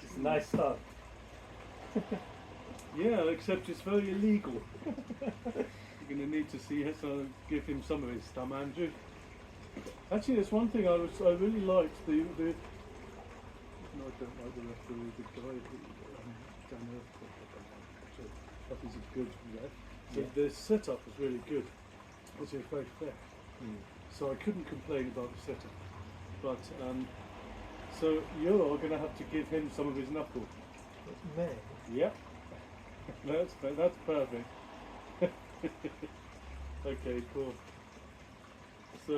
It's a nice start. Yeah, except it's very illegal. You're going to need to see give him some of his thumb, Andrew. Actually, there's one thing I really liked. No, I don't like the referee, the guy Dan Earthquake. He's a good ref. So the setup was really good. Which is very fair. So I couldn't complain about the setup. But so you're going to have to give him some of his knuckle. Me? Yep. That's perfect. Okay, cool. So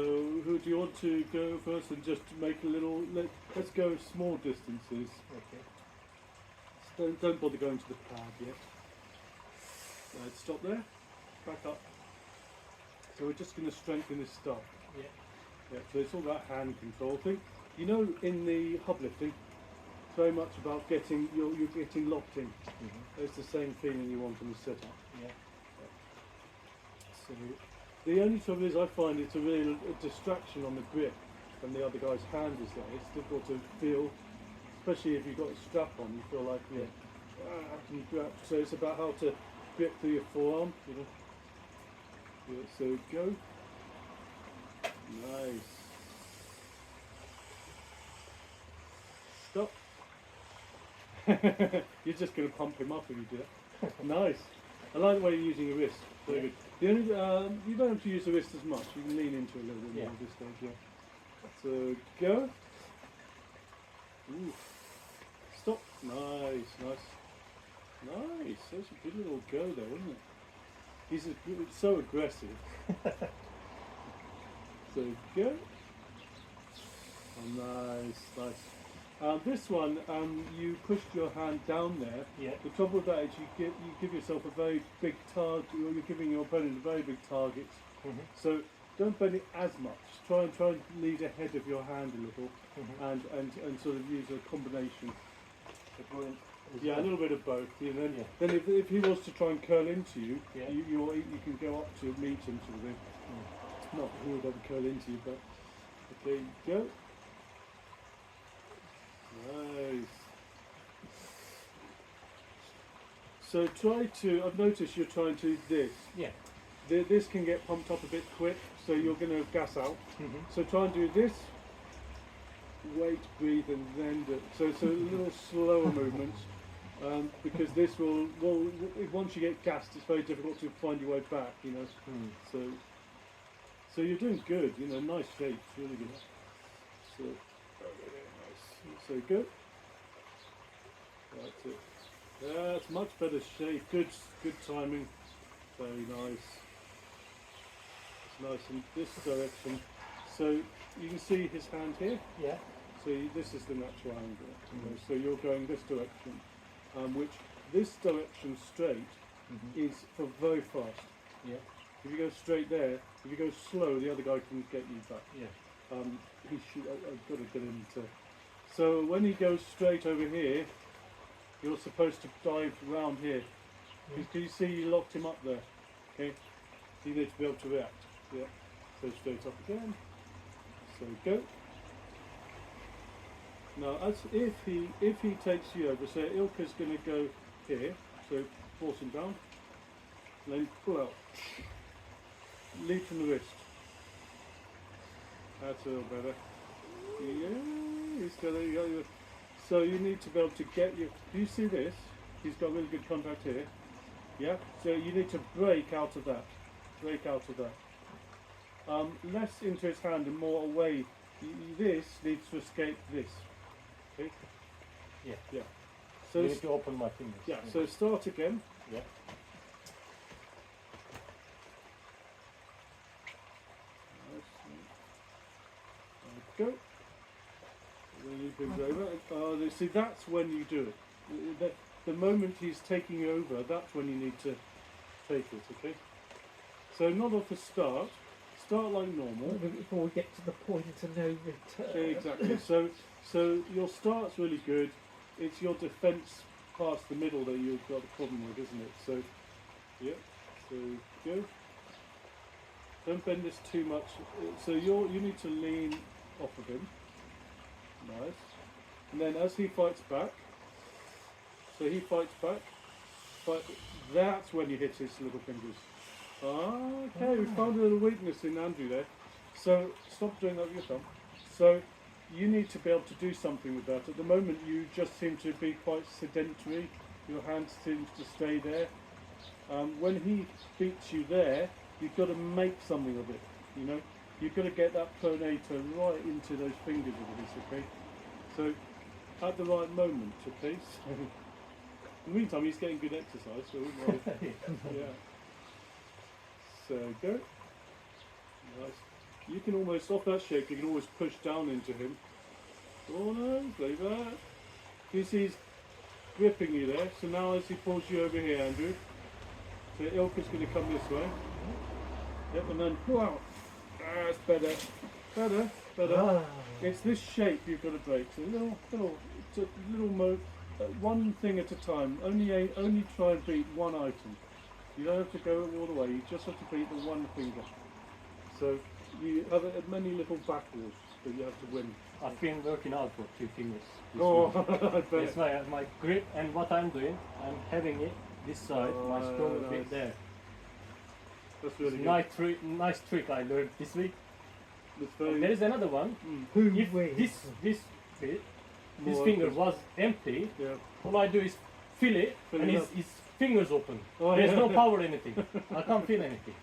who do you want to go first and just make a little? Let's go small distances. Okay. Don't bother going to the pad yet. Stop there. Back up. So we're just going to strengthen this stop. Yeah. Yeah. So it's all about hand control thing. You know, in the hub lifting, it's very much about getting you're getting locked in. It's the same feeling you want in the setup. Yeah. So the only trouble is I find it's a real distraction on the grip when the other guy's hand is there. It's difficult to feel, especially if you've got a strap on. You feel like how can you grab? So it's about how to grip through your forearm. You know. Yeah, so go. Nice. Stop. You're just going to pump him up if you do that. Nice. I like the way you're using your wrist. Very good. The only you don't have to use the wrist as much. You can lean into it a little bit more at this stage. Yeah. So go. Ooh. Stop. Nice. That's a good little go there, wasn't it? He's so aggressive. So go. Oh, nice. This one, you pushed your hand down there. Yeah. The trouble with that is you give yourself a very big target, or you're giving your opponent a very big target. So don't bend it as much. Try and lead ahead of your hand a little, and sort of use a combination. Yeah, a little bit of both. You know, then if he was to try and curl into you, you can go up to meet him sort of thing. Not that he would ever curl into you, but okay, go. Nice. So I've noticed you're trying to do this. Yeah. This can get pumped up a bit quick, so you're going to gas out. So try and do this. Wait, breathe, and then do it. So it's a little slower movements, because this will once you get gassed, it's very difficult to find your way back. You know. So you're doing good. You know, nice shape, really good. So nice. So good. That's it. That's much better shape. Good timing. Very nice. It's nice in this direction. So you can see his hand here. Yeah. So this is the natural angle. You know, so you're going this direction, which this direction straight is for very fast. Yeah. If you go straight there, if you go slow, the other guy can get you back. Yeah. He should. I've got to get him to. So when he goes straight over here, you're supposed to dive round here. Can you see you locked him up there? Okay. So you need to be able to react. Yeah. So straight up again. So go. Now, if he takes you over, so Ilker's going to go here. So force him down. Then pull out. Lead from the wrist. That's a little better. Yeah, he's got a. So you need to be able to get your. Do you see this? He's got really good contact here. Yeah. So you need to break out of that. Break out of that. Less into his hand and more away. This needs to escape this. Okay. Yeah. Yeah. So you need to open my fingers. Yeah. So start again. Yeah. Go. Then he brings over. See, that's when you do it. The moment he's taking you over, that's when you need to take it. Okay. So not off the start. Start like normal. Before we get to the point of no return. Exactly. So your start's really good. It's your defence past the middle that you've got a problem with, isn't it? So, yeah. So go. Don't bend this too much. So you need to lean off of him. Nice. And then as he fights back, so he fights back, but that's when he hits his little fingers. Okay, we found a little weakness in Andrew there. So stop doing that with your thumb. So you need to be able to do something with that. At the moment you just seem to be quite sedentary. Your hand seems to stay there. When he beats you there, you've got to make something of it, you know. You've got to get that pronator right into those fingers of his, okay? So at the right moment, okay? So, in the meantime, he's getting good exercise, so yeah. So go. Nice. You can almost, off that shape, you can always push down into him. Oh no, like that. You see he's gripping you there, so now as he pulls you over here, Andrew, so Ilker's going to come this way. Yep, and then pull out. That's better. Better. It's this shape you've got to break. So it's a little one thing at a time. Only try and beat one item. You don't have to go all the way. You just have to beat the one finger. So you have as many little battles that you have to win. I've been working out for 2 fingers. I bet. That's why my grip and what I'm doing, I'm having it this side, my stronger bit there. That's really good. Nice trick I learned this week. That's very There is another one. If this bit, this More finger open. was empty, Yeah. all I do is feel it, Fill and it his, up. his fingers open. Oh, There's yeah. no power or anything. I can't feel anything.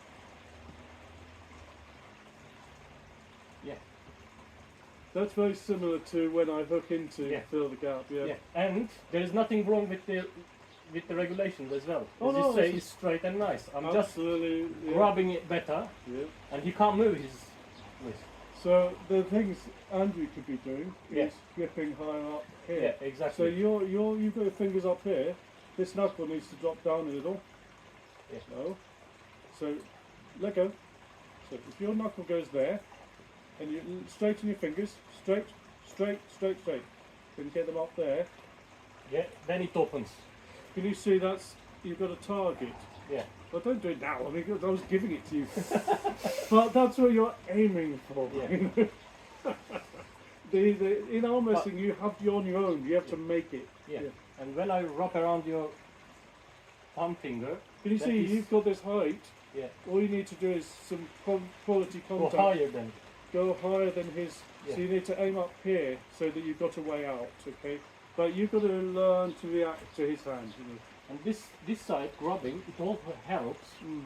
Yeah. That's very similar to when I hook into Yeah. fill the gap. Yeah. Yeah. And there is nothing wrong with the regulations as well. Oh, As no, you say, it's it's straight and nice. I'm Absolutely. just grabbing it better, Yeah. and he can't move his wrist. So the things Andrew could be doing Yeah. is gripping higher up here. Yeah, So exactly. you've got your fingers up here. This knuckle needs to drop down a little. Yeah. No. So let go. So if your knuckle goes there, and you straighten your fingers, straight. Then get them up there. Yeah, then it opens. Can you see you've got a target? Yeah. Well, don't do it now. I mean, I was giving it to you. But that's what you're aiming for. Yeah. In arm wrestling, you have you on your own. You have to make it. Yeah. And when I wrap around your thumb finger, Can you that see is- you've got this height? yeah, All you need to do is some quality go contact. higher than. Go higher than his. Yeah. So you need to aim up here so that you've got a way out. Okay. But you've got to learn to react to his hand. You know. And this side grabbing, it also helps Mm.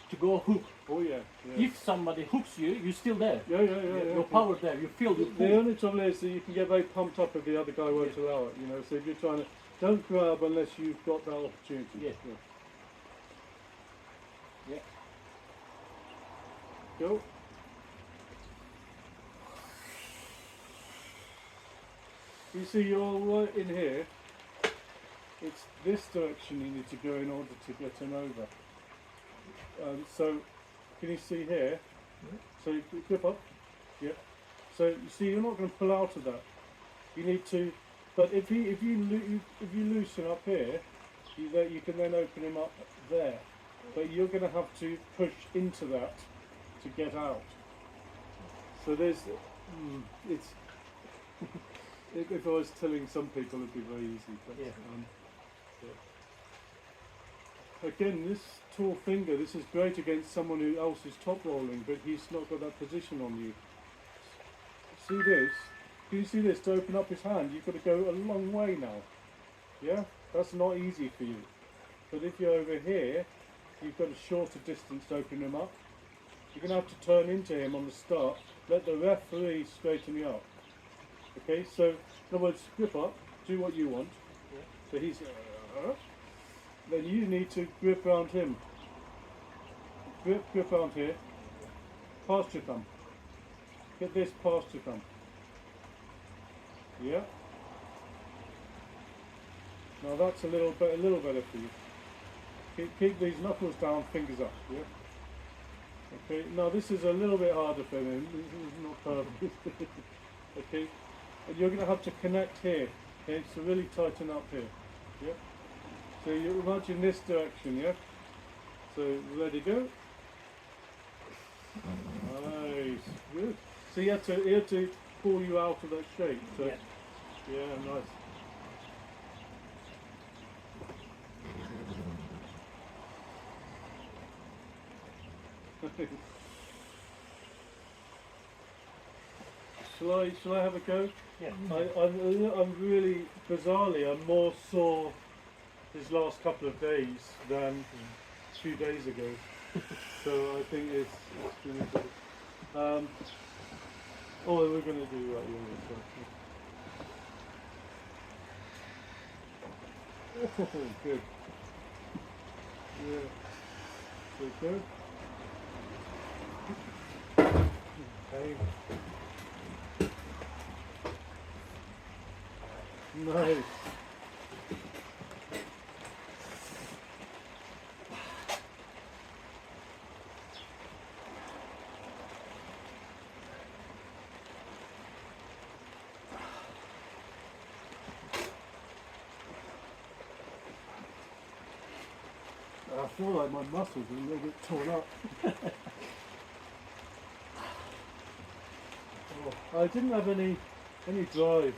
to go hook. Oh yeah. Yeah. If somebody hooks you, you're still there. Yeah. Your power there. You feel the The pull. only trouble is that you can get very pumped up if the other guy won't allow it, you know. So if you're trying to, don't grab unless you've got that opportunity. Yeah. Yeah. Go. You see, you're right in here. It's this direction you need to go in order to get him over. So, can you see here? So you grip up. Yeah. So you see, you're not going to pull out of that. You need to, but if you loosen up here, you can then open him up there. But you're going to have to push into that to get out. So there's, it's. If I was telling some people, it'd be very easy. But, Yeah. Again, this tall finger, this is great against someone who else is top rolling, but he's not got that position on you. See this? Can you see this? To open up his hand, you've got to go a long way now. Yeah? That's not easy for you. But if you're over here, you've got a shorter distance to open him up. You're going to have to turn into him on the start. Let the referee straighten you up. Okay, so in other words, grip up, do what you want. Yeah. So he's. Then you need to grip around him. Grip around here. Past your thumb. Get this past your thumb. Yeah. Now that's a little better for you. Keep these knuckles down, fingers up. Yeah. Okay. Now this is a little bit harder for him. This is not perfect. Okay. And you're going to have to connect here. Okay. So really tighten up here. Yeah. So you imagine this direction, yeah? So ready, go. Nice, good. So he had to pull you out of that shape. So Yeah. Yeah, nice. Shall I have a go? Yeah. I'm really, bizarrely, I'm more sore this last couple of days than a few days ago. So I think it's really good. Oh, we're going to do right here. Oh, good. Yeah. So good. Okay. Nice. I feel like my muscles are a little bit torn up. Oh, I didn't have any drive.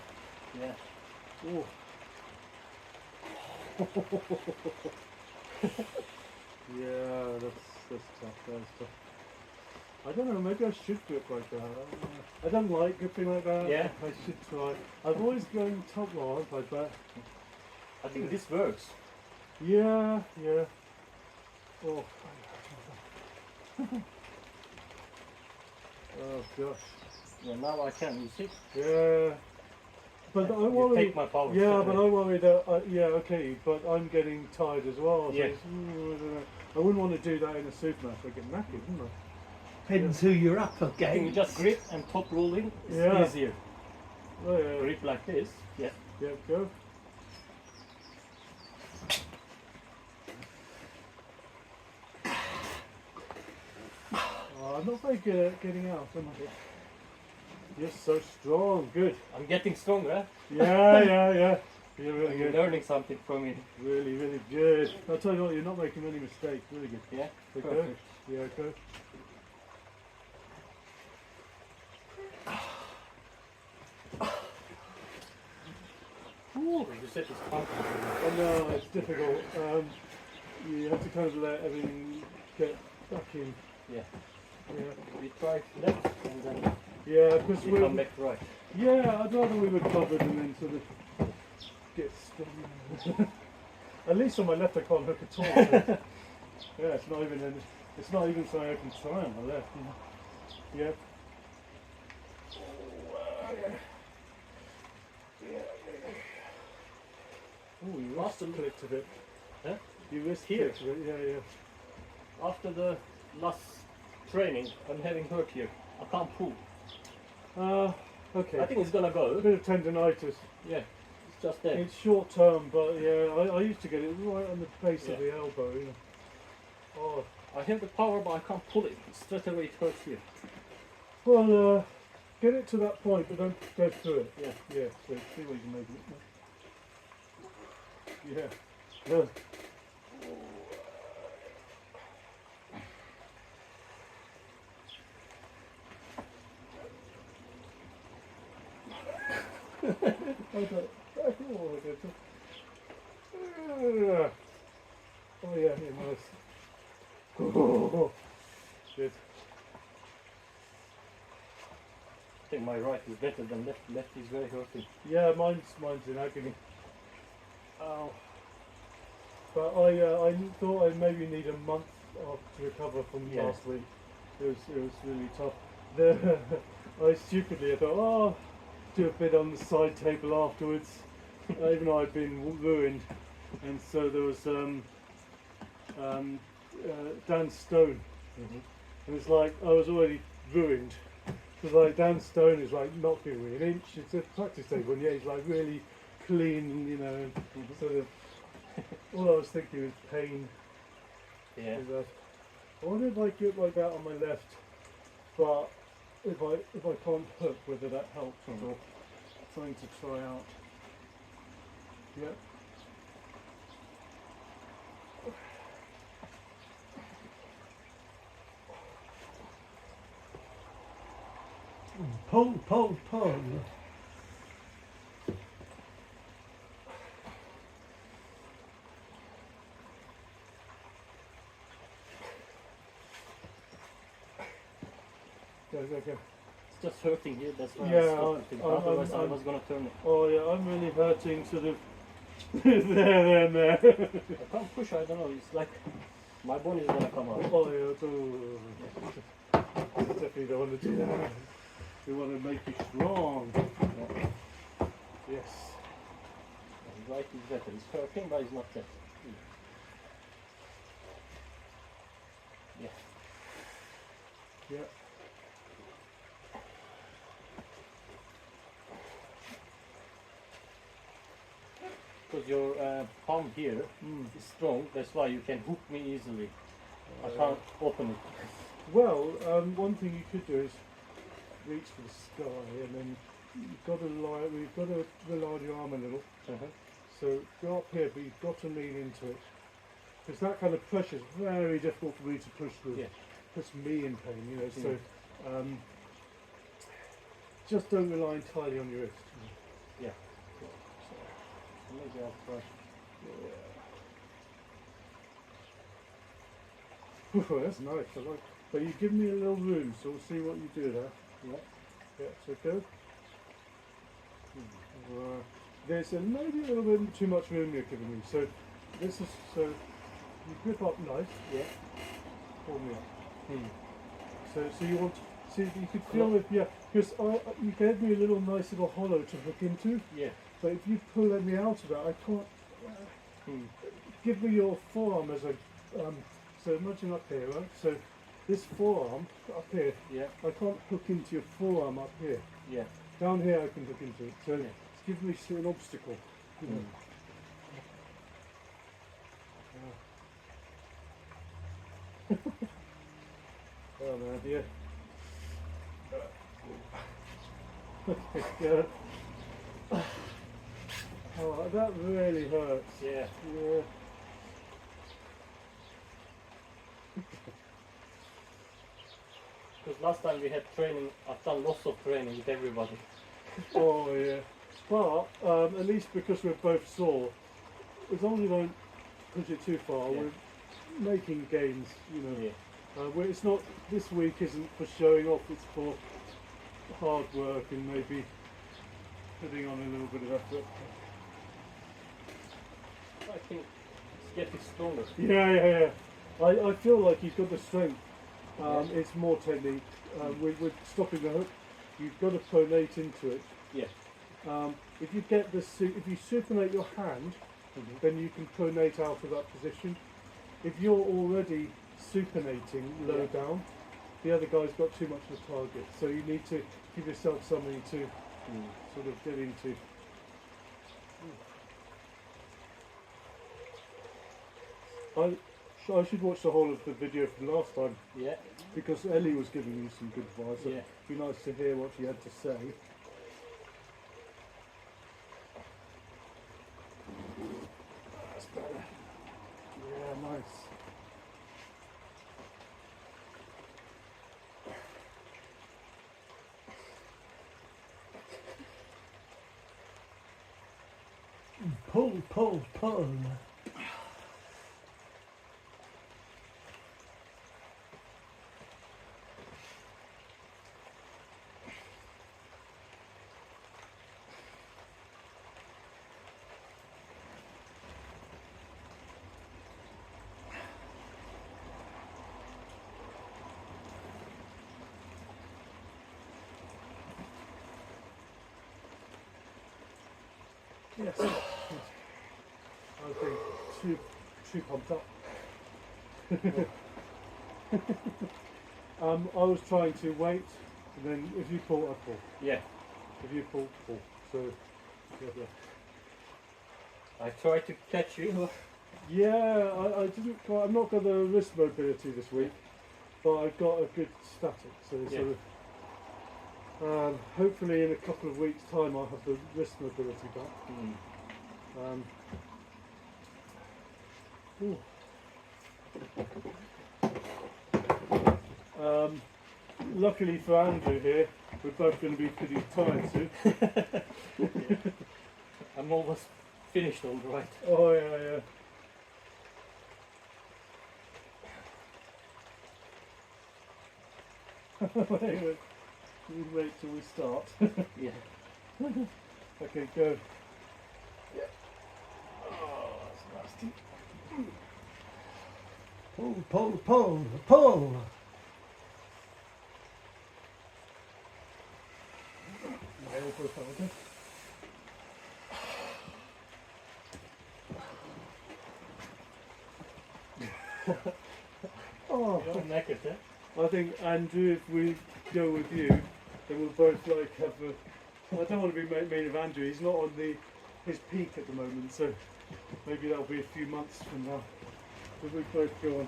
Yeah. Oh. Yeah, that's tough. That's tough. I don't know. Maybe I should grip like that. I don't like gripping like that. Yeah. I should try. I've always gone top roll like that. I think this works. Yeah, yeah. Oh. Oh gosh. Yeah, now I can, you see? Yeah. But I You worry. take my power. Yeah, straight but away. I worry that. Yeah, okay. But I'm getting tired as well. So Yeah. I wouldn't want to do that in a supermarket. I get knackered, wouldn't I? Depends who you're up I think you against. just grip and top rolling is Yeah. easier. Oh, yeah. Grip like this. Yeah. Yeah, go. Oh, I'm not very good at getting out, am I? You're so strong. Good. I'm getting stronger. Yeah, yeah, yeah. You're really You're good. learning something from me. Really, really good. I'll tell you what, you're not making any mistakes. Really good. Yeah. So go. Perfect. Yeah, go. Ooh, you said it's fun. Oh no, it's difficult. You have to kind of let everything get back in. Yeah. Yeah. We try left and then Yeah, because we come back right. Yeah, I'd rather we were covered and then sort of get stuck. At least on my left I can't hook at all. So yeah, it's not even something I can try on my left. You know? Yeah. Oh, you wrist clicked a bit. Huh? You wrist Here? clicked a bit. Yeah, yeah. After the last training, I'm having hurt here. I can't pull. Okay. I think it's gonna A go. bit of tendonitis. Yeah. It's just there. It's short term, but yeah, I used to get it right on the base of Yeah. the elbow. You know. Oh, I have the power, but I can't pull it. Straight away it hurts here. well, get it to that point, but don't go through it. Yeah. Yeah. So see what you can make it. Yeah. Good. Okay. Oh, okay. Oh yeah, yeah, nice. Oh, good. I think my right is better than left. Left is very hurting. Yeah, mine's in agony. Ow. But I thought I'd maybe need a month off to recover from Yeah. last week. It was really tough. I stupidly I thought, oh, do a bit on the side table afterwards, even though I'd been ruined. And so there was Dan Stone, and it's like I was already ruined. Because like Dan Stone is like not giving me an inch. It's a practice table, and yeah, he's like really clean, you know. Sort of. All I was thinking was pain. Yeah. Is that I wonder if I grip like that on my left, but if I can't hook, whether that helps or something to try out. Yeah. Pull, pull, pull. Go, go, go. It's just hurting here, that's why Yeah, I stopped it. Otherwise I I'm- was gonna turn it. Oh yeah, I'm really hurting sort of there. I can't push, I don't know, it's like my bone is gonna come out. Oh yeah, definitely don't want to do that. We want to make it strong. Yes. And right is better. It's hurting, but it's not that. Yeah. Yeah. Because your palm here Mm. is strong, that's why you can hook me easily. I can't open it. Well, one thing you could do is reach for the sky, and then you've got to rely on your arm a little. So go up here, but you've got to lean into it, because that kind of pressure is very difficult for me to push through. Yeah. Puts me in pain, you know. So just don't rely entirely on your wrist. Yeah. So maybe I'll try. Yeah. Oh, that's nice. I like. But you give me a little room, so we'll see what you do there. Yeah. Yeah. So go. There's maybe a little bit too much room you're giving me. So this is so you grip up nice. Yeah. Pull me up. Hmm. So you want see you could feel it, yeah, because you gave me a little nice little hollow to hook into, Yeah. but if you pull me out of that, I can't. Hmm. Give me your forearm as a so imagine up here, right? So this forearm up here, Yeah. I can't hook into your forearm up here. Yeah. Down here I can hook into it. So Yeah. give me an obstacle. You know. Oh man, yeah. Yeah. Oh, that really hurts. Yeah. Yeah. Because last time we had training, I've done lots of training with everybody. Oh yeah. But at least because we're both sore, as long as we don't push it too far, Yeah. we're making gains. You know. Yeah. It's not. This week isn't for showing off. It's for hard work and maybe putting on a little bit of effort. I think it's getting stronger. Yeah. I feel like he's got the strength. Yeah. It's more technique. With stopping the hook, you've got to pronate into it. Yeah. If you get the if you supinate your hand, then you can pronate out of that position. If you're already supinating low down, the other guy's got too much of a target. So you need to give yourself something to sort of get into. I should watch the whole of the video from last time, Yeah. because Ellie was giving you some good advice. Yeah. It'd be nice to hear what she had to say. That's better. Yeah, nice. Pull. Yes. I think too pumped up. I was trying to wait, and then if you pull, I pull. Yeah. If you pull, pull. So, yeah. I tried to catch you. Yeah, I didn't quite. I've not got the wrist mobility this week, but I've got a good static. So sort of. Hopefully, in a couple of weeks' time, I'll have the wrist mobility back. Luckily for Andrew here, we're both going to be pretty tired soon. I'm almost finished all right. Oh yeah. wait till we start. Yeah. Okay, go. Yeah. Oh, that's nasty. Pull. Yeah, we'll put that, okay? Oh, You're naked, eh? I think, Andrew, if we go with you, then we'll both like have a. I don't want to be made of Andrew. He's not on his peak at the moment, so maybe that'll be a few months from now. If we both go on.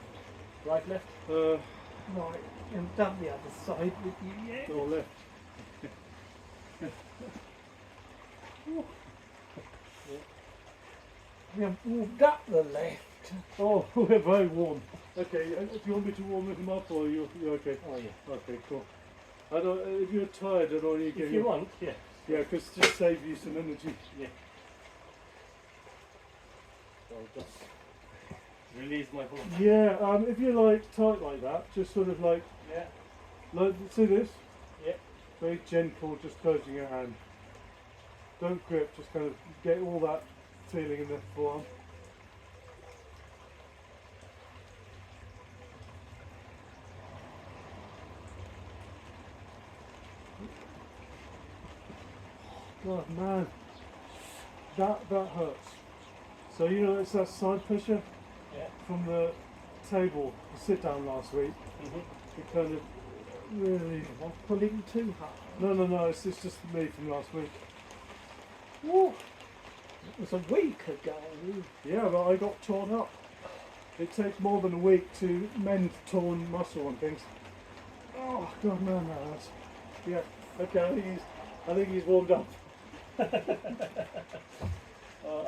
Right, left? Right, and done the other side with you yet? Or left. We haven't warmed up the left. Oh, we're very warm. Okay, do you want me to warm him up, or you're okay? Oh, yeah. Okay, cool. I don't. If you're tired, I don't want you to get. If you want, yeah. Yeah, because just save you some energy. Yeah. So just release my hold. Yeah, if you like tight like that, just sort of like Yeah. see this. Yeah. Very gentle, just closing your hand. Don't grip, just kind of get all that feeling in the forearm. God, man, that hurts. So you know it's that side pressure Yeah. from the table, the sit down last week. Mm-hmm. It kind of really. I'm pulling too hard. No, it's just me from last week. Woo. It was a week ago. Yeah, but I got torn up. It takes more than a week to mend torn muscle and things. Oh God, man, that hurts. Yeah. Okay, I think he's warmed up. I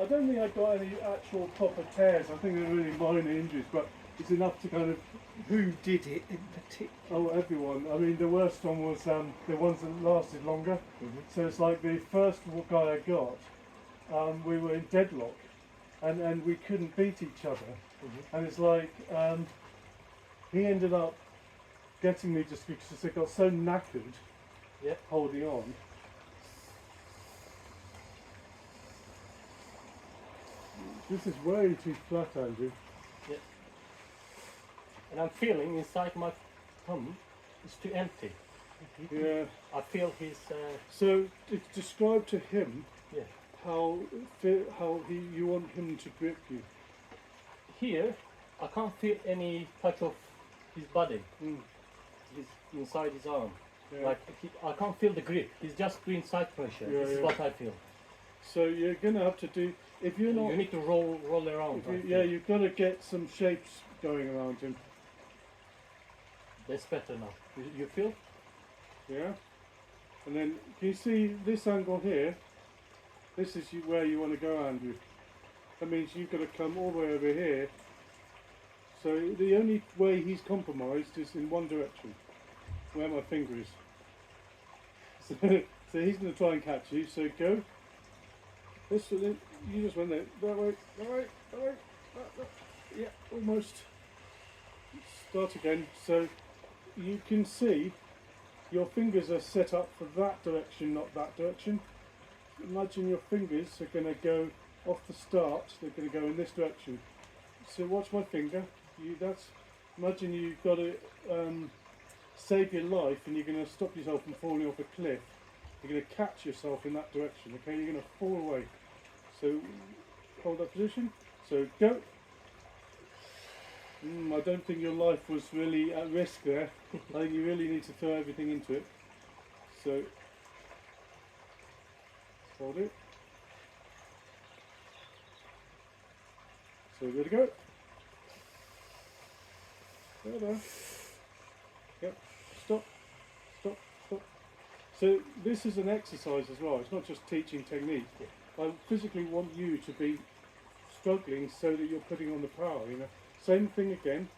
don't think I got any actual proper tears. I think they're really minor injuries, but it's enough to kind of. Who did it in particular? Oh, everyone. I mean, the worst one was the ones that lasted longer. Mm-hmm. So it's like the first guy I got, we were in deadlock, and we couldn't beat each other. Mm-hmm. And it's like he ended up getting me just because I got so knackered, Yeah. holding on. This is way too flat, Andrew. Yeah. And I'm feeling inside my thumb it's too empty. Yeah. I feel his. So describe to him Yeah. how you want him to grip you. Here, I can't feel any touch of his body. Mm. His inside his arm. Yeah. Like I can't feel the grip. He's just doing side pressure. Yeah, This is yeah. what I feel. So you're gonna have to do if you're not. You need to roll around. If you, I yeah, feel. you've got to get some shapes going around him. That's better now. You feel? Yeah. And then can you see this angle here? This is where you want to go, Andrew. That means you've got to come all the way over here. So the only way he's compromised is in one direction, where my finger is. So he's going to try and catch you. So go. This way, you just went there. That way. That. Yeah, almost. Start again. So you can see your fingers are set up for that direction, not that direction. Imagine your fingers are going to go off the start. They're going to go in this direction. So watch my finger. Imagine you've got to save your life, and you're going to stop yourself from falling off a cliff. You're going to catch yourself in that direction. Okay, you're going to fall away. So hold that position. So go. I don't think your life was really at risk there. I think you really need to throw everything into it. So hold it. So good to go. There. Yep. Stop. So this is an exercise as well. It's not just teaching technique. I physically want you to be struggling so that you're putting on the power. You know, same thing again.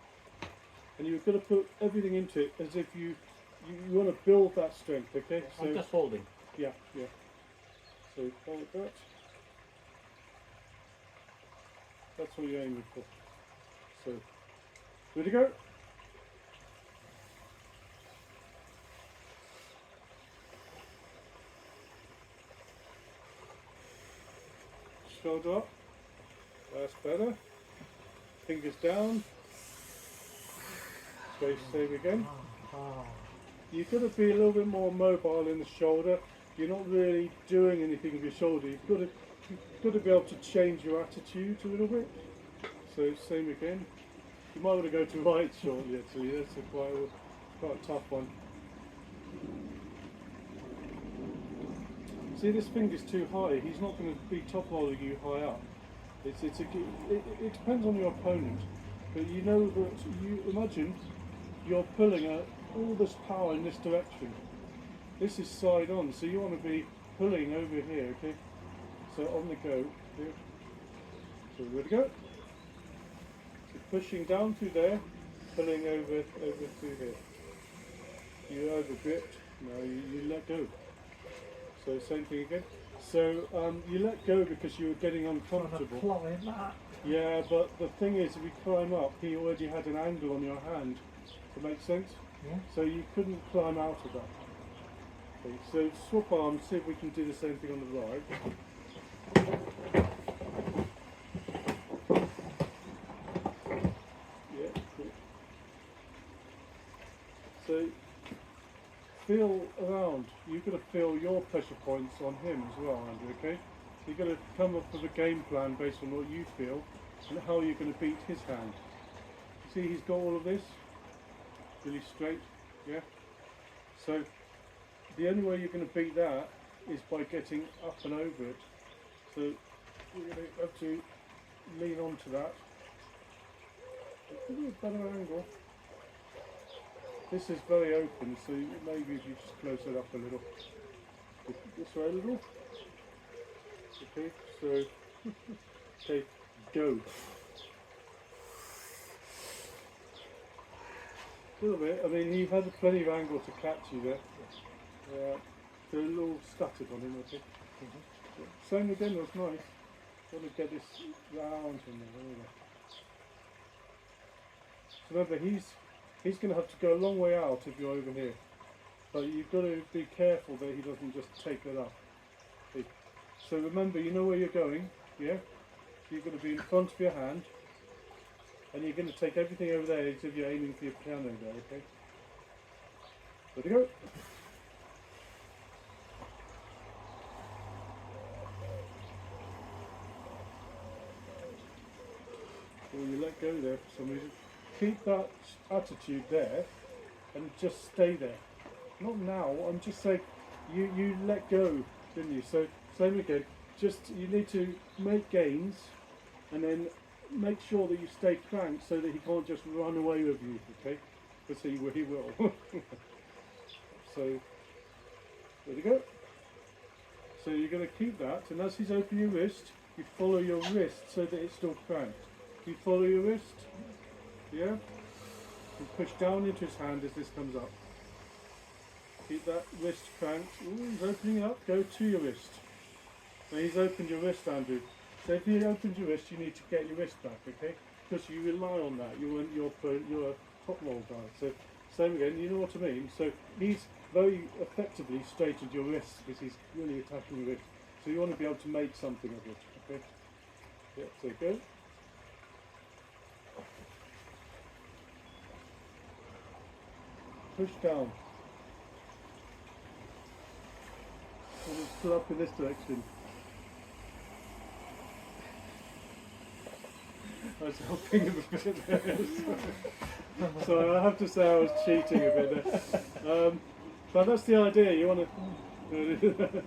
And you've got to put everything into it as if you want to build that strength. Okay. I'm just holding. Yeah. So hold that. That's what you're aiming for. So, ready to go? shoulder up. That's better. Fingers down. Space save again. You've got to be a little bit more mobile in the shoulder. You're not really doing anything with your shoulder. You've got to be able to change your attitude a little bit. So same again. You might want to go to right shortly actually. That's quite a tough one. See, this finger's too high. He's not going to be top rolling you high up. It depends on your opponent, but you know that you imagine you're pulling all this power in this direction. This is side on, so you want to be pulling over here, okay? So on the go, here. So we're ready to go. So pushing down through there, pulling over through here. You over gripped, now you let go. So same thing again. So you let go because you were getting uncomfortable. Climb that. Yeah, but the thing is, if you climb up, he already had an angle on your hand. Does that make sense? Yeah. So you couldn't climb out of that. Okay, so swap arms, see if we can do the same thing on the right. Yeah, cool. So feel around. You've got to feel your pressure points on him as well, Andrew, okay? So you've got to come up with a game plan based on what you feel and how you're going to beat his hand. You see he's got all of this really straight, yeah? So the only way you're going to beat that is by getting up and over it. So you're going to have to lean onto that. Give me a better angle. This is very open, so maybe if you just close it up a little. This way a little. Okay, so okay, go. A little bit. I mean, he had plenty of angle to catch you there. So a little stuttered on him, I think. Same again, that's nice. Got to get this round from there. There we go. So remember, he's going to have to go a long way out if you're over here. But you've got to be careful that he doesn't just take that up. Okay. So remember, you know where you're going, yeah? So you're going to be in front of your hand. And you're going to take everything over there as if you're aiming for your piano there, okay? Ready to go? Or you let go there for some reason. Keep that attitude there and just stay there. Not now, I'm just saying you let go, didn't you? So same again, just you need to make gains and then make sure that you stay cranked so that he can't just run away with you, okay? Because he will. So there you go. So you're going to keep that, and as he's opening your wrist, you follow your wrist so that it's still cranked. You follow your wrist, yeah? And push down into his hand as this comes up. Keep that wrist cranked. Ooh, he's opening up. Go to your wrist. Now he's opened your wrist, Andrew. So if he opens your wrist, you need to get your wrist back, okay? Because you rely on that. You're a top roll guy. So same again. You know what I mean. So he's very effectively straightened your wrist because he's really attacking your wrist. So you want to be able to make something of it, okay? Yeah. So go. Push down. And it's still up in this direction. I was helping him a bit there. So I have to say I was cheating a bit there. But that's the idea, you want to...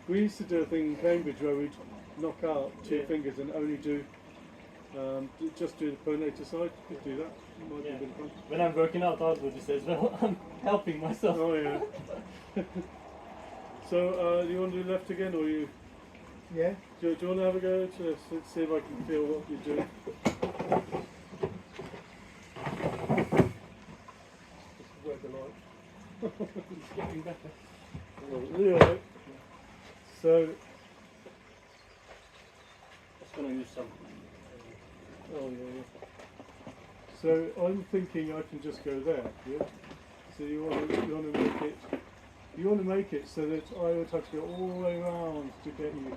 We used to do a thing in Cambridge where we'd knock out two fingers and only do... just do the pronator side. Could do that. Might be a bit of fun. When I'm working out outwards as well, I'm helping myself. Oh yeah. So do you want to do left again, or you? Yeah. Do you want to have a go? Let's see if I can feel what you're doing. This is where the light. It's getting better. Yeah. So. Just gonna use some. Oh yeah. So I'm thinking I can just go there. Yeah. So you want to make it. You want to make it so that I would have to go all the way around to get you.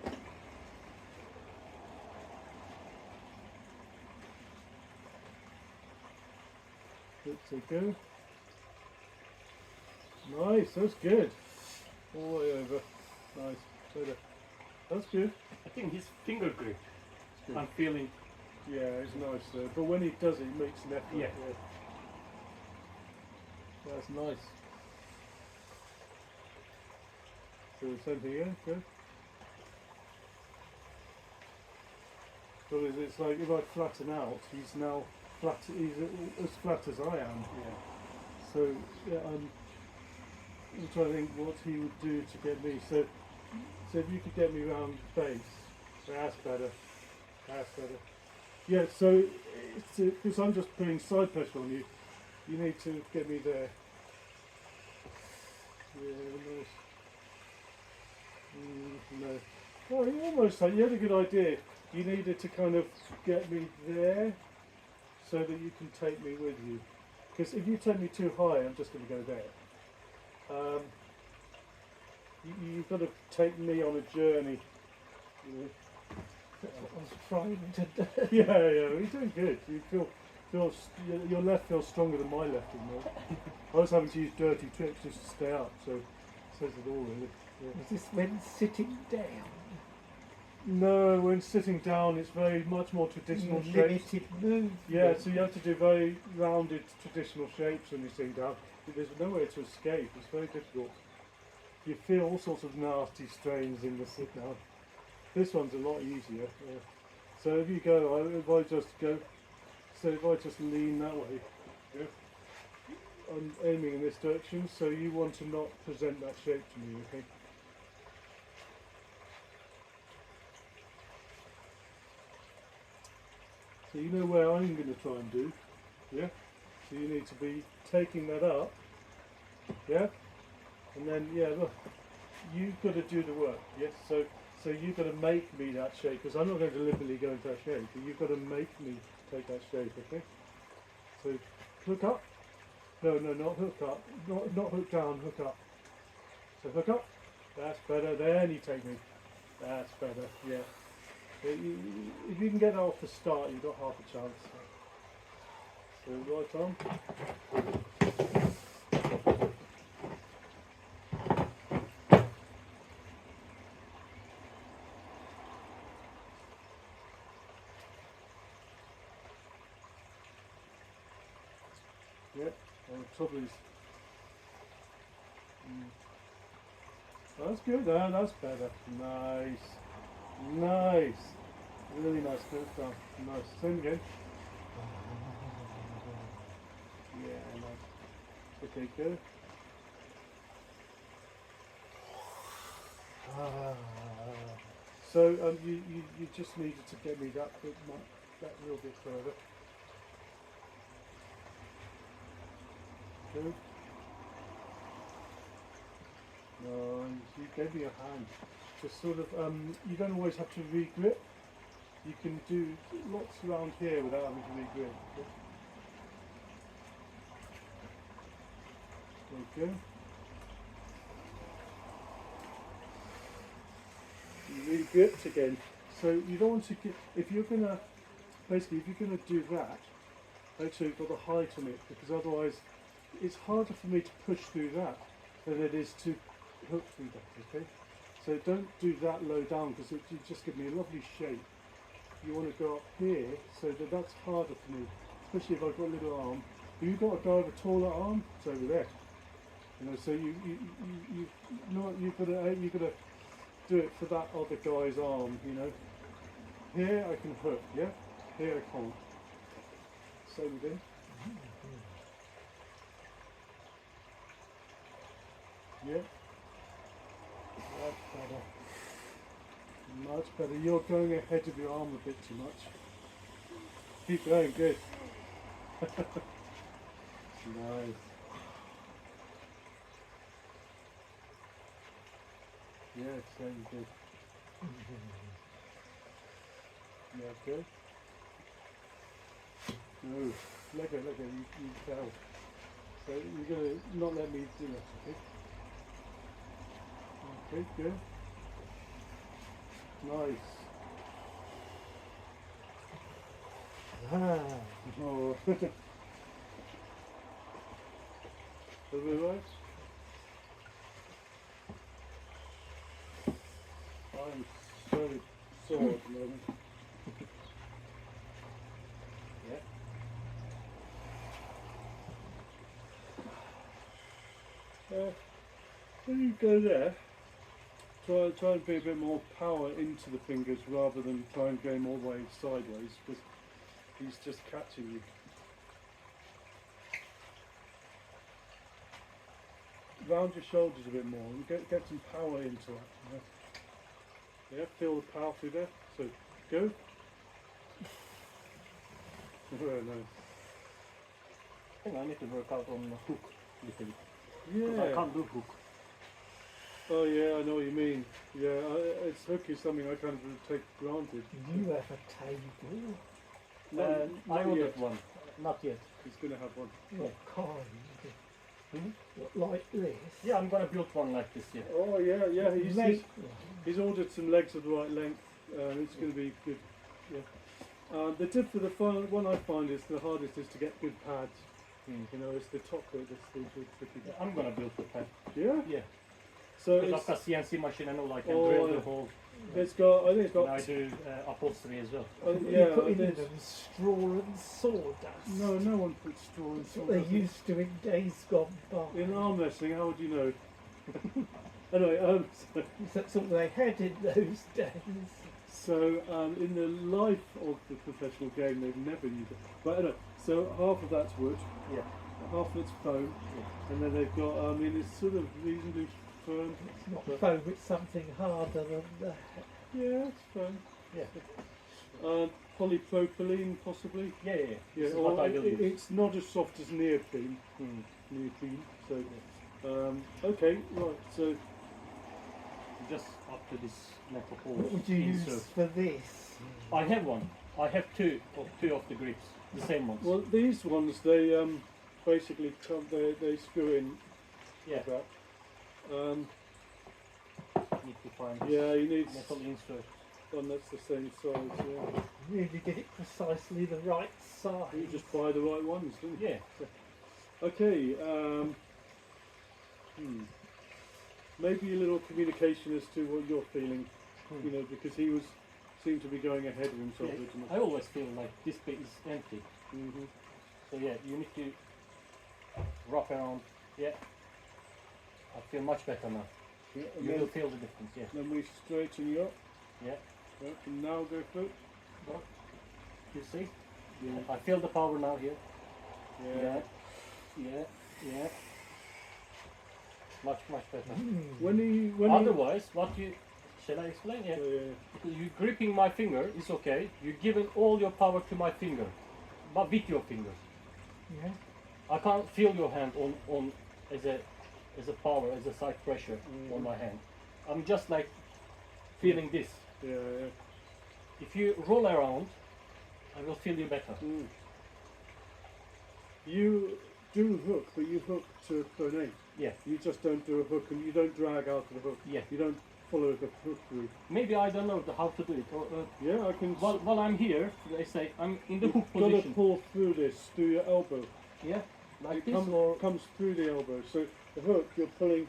Let's go. Nice, that's good. All the way over. Nice. Better. That's good. I think his finger grip, Good. I'm feeling, Yeah, it's nice though. But when he does it, he makes an effort. Yeah. That's nice. So the same thing here, good. So it's like if I flatten out, he's now flat. He's as flat as I am. yeah. So yeah, I'm trying to think what he would do to get me. So if you could get me round the base, that's better. That's better. Yeah. So because I'm just putting side pressure on you, you need to get me there. Yeah. Nice. No. Oh, you almost had. You had a good idea. You needed to kind of get me there, so that you can take me with you. Because if you take me too high, I'm just going to go there. You've got to take me on a journey. You know. That's what I was trying to do. Yeah, you're doing good. You feel your left feels stronger than my left in there. I was having to use dirty tricks just to stay up, so it says it all really. Yeah. Is this when sitting down? No, when sitting down, it's very much more traditional shapes. Limited movement. Yeah, so you have to do very rounded traditional shapes when you're sitting down. There's nowhere to escape. It's very difficult. You feel all sorts of nasty strains in the sit down. This one's a lot easier. Yeah. So if you go, if I just go, so if I just lean that way, yeah, I'm aiming in this direction. So you want to not present that shape to me, okay? So you know where I'm going to try and do, yeah? So you need to be taking that up, yeah? And then, yeah, look, you've got to do the work, yes? So you've got to make me that shape, because I'm not going to deliberately go into that shape, but you've got to make me take that shape, okay? So hook up. No, not hook up. Not hook down, hook up. So hook up. That's better. Then you take me. That's better, yeah. If you can get that off the start, you've got half a chance. So right on. Yep, on the top is. That's good, that's better. Nice. Nice. Really nice. Good stuff. Nice. Same again. Yeah, nice. Okay, good. So you just needed to get me that bit, that little bit further. Good. You gave me a hand. Just sort of, you don't always have to re-grip. You can do lots around here without having to re-grip. Okay? There you go. You re-gripped again. So you don't want to get, if you're going to, basically if you're going to do that, make sure you've got the height on it, because otherwise it's harder for me to push through that than it is to hook through that, okay? So don't do that low down, because it just gives me a lovely shape. You want to go up here, so that's harder for me, especially if I've got a little arm. If you've got a guy with a taller arm, it's over there. You know, so you've got to do it for that other guy's arm. You know, here I can hook, yeah. Here I can't. Same again. Yeah. That's better. Much better. You're going ahead of your arm a bit too much. Keep going, good. Nice. Yeah, same good. Yeah, good. No, let go, you fell. So you're going to not let me do that, okay? Okay, good. Nice. Oh. Are we right? I'm so sore at the moment. Yeah. When you go there, try and be a bit more power into the fingers rather than try and go all the way sideways, because he's just catching you. Round your shoulders a bit more and get some power into it. Yeah, feel the power through there. So go. Very nice. I think I need to work out on the hook a little bit. Yeah. I can't do hook. Oh yeah, I know what you mean. Yeah, it's hook is something I kind of take for granted. Do you have a table? I Not ordered yet. one. Not yet. He's going to have one. What kind? Hmm? What, like this? Yeah, I'm gonna build one like this. Yeah. Oh yeah, yeah. Make He's ordered some legs of the right length. It's going to be good. Yeah. The tip for the one I find is the hardest is to get good pads. Mm. You know, it's the top bit that's the tricky bit. I'm gonna build the pad. Yeah. Yeah. So Because it's, I've got CNC machine, I know I can Oh, drill yeah. the hole. it's got. I think it's And got. I do upholstery as well. Yeah. you put I in think them straw and sawdust. no one puts straw in That's what they salt. used to in days gone by. In arm wrestling, how would you know? Anyway, so, That's all they had in those days. in the life of the professional game, they've never used it. But anyway, so half of that's wood, Yeah. half of it's foam, and then they've got. I mean, it's sort of reasonably firm. It's not But- foam, it's something harder than that. Yeah, it's firm. Yeah. Polypropylene, possibly. Yeah, yeah, yeah. Yeah, This is what I will use. it's not as soft as neoprene. Mm. Neoprene. So, okay, right. So, Just up to this metal hole. What would you use for this? I have one. I have two of the grips, the same ones. well, these ones they basically come. They screw in yeah. like that. Need to find this Yeah, you need metal insert. one that's the same size. Yeah. Really get it precisely the right size. You just buy the right ones, don't you? Yeah. Okay. Maybe a little communication as to what you're feeling. Hmm. You know, because he seemed to be going ahead of himself. Yeah, a bit too much. I always feel like this bit is empty. Mhm. So yeah, you need to wrap around. Yeah. I feel much better now. Yeah, and You then, will feel the difference. Yeah. then we straighten you up. Yeah. Right, and now go through. You see? Yeah. I feel the power now here. Yeah. Yeah. Yeah. Much better. When Otherwise, what you shall I explain? Yeah. he, Because you gripping my finger is okay. You're giving all your power to my finger, but with your finger. Yeah. I can't feel your hand on as a power, as a side pressure on my hand. I'm just like feeling this. yeah. If you roll around, I will feel you better. Mm. You do hook, but you hook to pronate. Yeah. You just don't do a hook, and you don't drag out of the hook. Yeah. You don't follow the hook through. Maybe I don't know how to do it. Or, Yeah, I can. while I'm here, they say I'm in the You've hook got to position. pull through this through your elbow. Yeah. Like It this comes, or comes through the elbow. So the hook, you're pulling.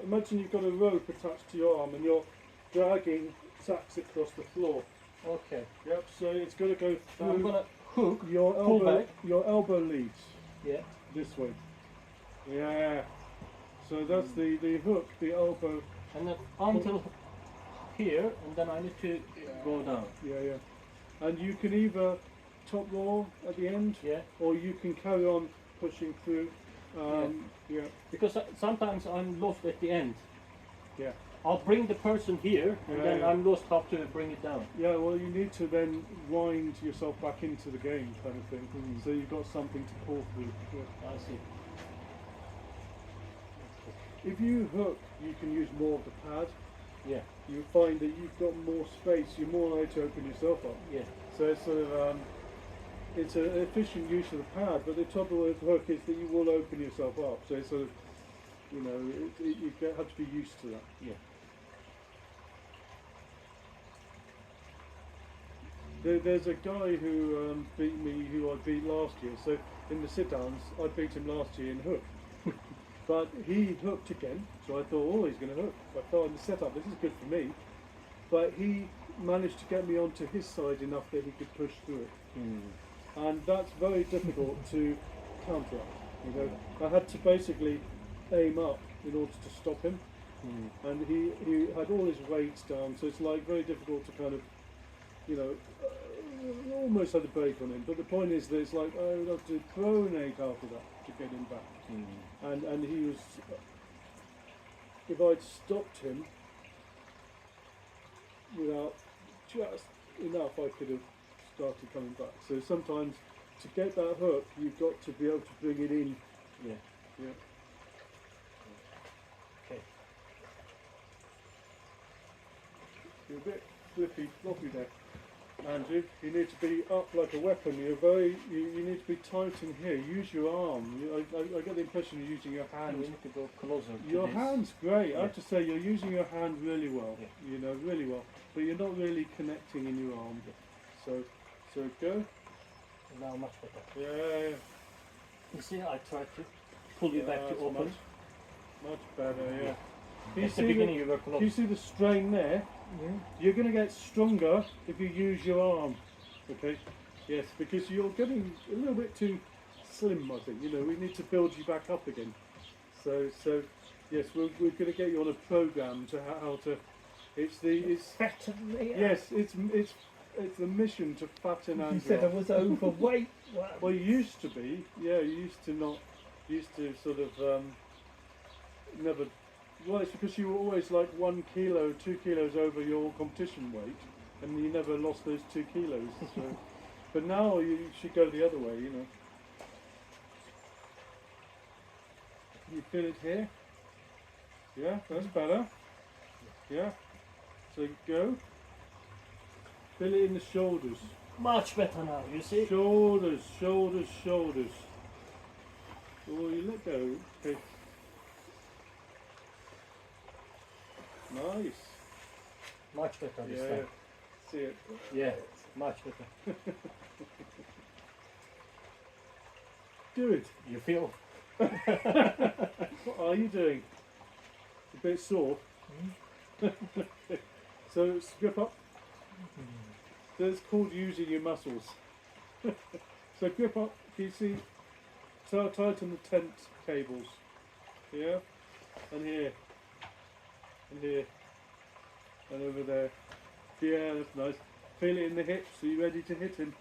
Imagine you've got a rope attached to your arm, and you're dragging sacks across the floor. okay. Yep. So it's got to go So I'm through gonna hook. your pull elbow. back. Your elbow leads Yeah. this way. Yeah. So that's the hook, the elbow. And then until here, and then I need to go down. Yeah. And you can either top roll at the end, Yeah. or you can carry on pushing through. Yeah. Because sometimes I'm lost at the end. Yeah. I'll bring the person here, and Yeah, then yeah. I'm lost how to bring it down. Yeah, well, you need to then wind yourself back into the game, kind of thing. Mhm. So you've got something to pull through. Yeah. I see. If you hook, you can use more of the pad. Yeah. You find that you've got more space. You're more likely to open yourself up. Yeah. So it's sort of it's an efficient use of the pad. But the trouble with hook is that you will open yourself up. So it's sort of, you know, you have to be used to that. Yeah. There's a guy who beat me, who I beat last year. So in the sit-downs, I beat him last year in hook. But he hooked again, so I thought, oh, he's going to hook. I thought in the setup, this is good for me. But he managed to get me onto his side enough that he could push through it. And that's very difficult to counteract. You know, I had to basically aim up in order to stop him. And he had all his weights down, so it's like very difficult to kind of, you know, almost had a break on him. But the point is that it's like I would have to pronate after that to get him back. And he was, if I'd stopped him without just enough, I could have started coming back. So sometimes to get that hook, you've got to be able to bring it in. Yeah. Yeah. Okay. You're a bit flippy floppy there, Andrew. You need to be up like a weapon. You're very. You need to be tight in here. Use your arm. I get the impression you're using your hand. We need to go closer to Your this. hand's great. I Yeah. have to say you're using your hand really well. Yeah. You know, really well. But you're not really connecting in your arm. So go. Now much better. Yeah. You see, I tried to pull you back to That's open. Much better. Yeah. You At the see beginning you were do close. you see the strain there? Yeah. You're going to get stronger if you use your arm. Okay. Yes, because you're getting a little bit too slim. I think. You know, we need to build you back up again. So yes, we're going to get you on a program to how to. It's Fatten me up. yes, it's the mission to fatten You Andrew said I up. was overweight. Well, you used to be, yeah. You used to sort of never. Well, it's because you were always like 1 kilo, 2 kilos over your competition weight, and you never lost those 2 kilos. So, but now you should go the other way, you know. You feel it here? Yeah, that's better. Yeah. So go. Feel it in the shoulders. Much better now, you see? Shoulders, shoulders, shoulders. Oh, you let go. Okay. Nice. Much better this Yeah. time. See it. Yeah, much better. Good. You feel? What are you doing? A bit sore. So grip up. That's called using your muscles. So grip up. Can you see? Tighten the tent cables. Yeah. And here. And here. And over there. Yeah, that's nice. Feel it in the hips. Are you ready to hit him?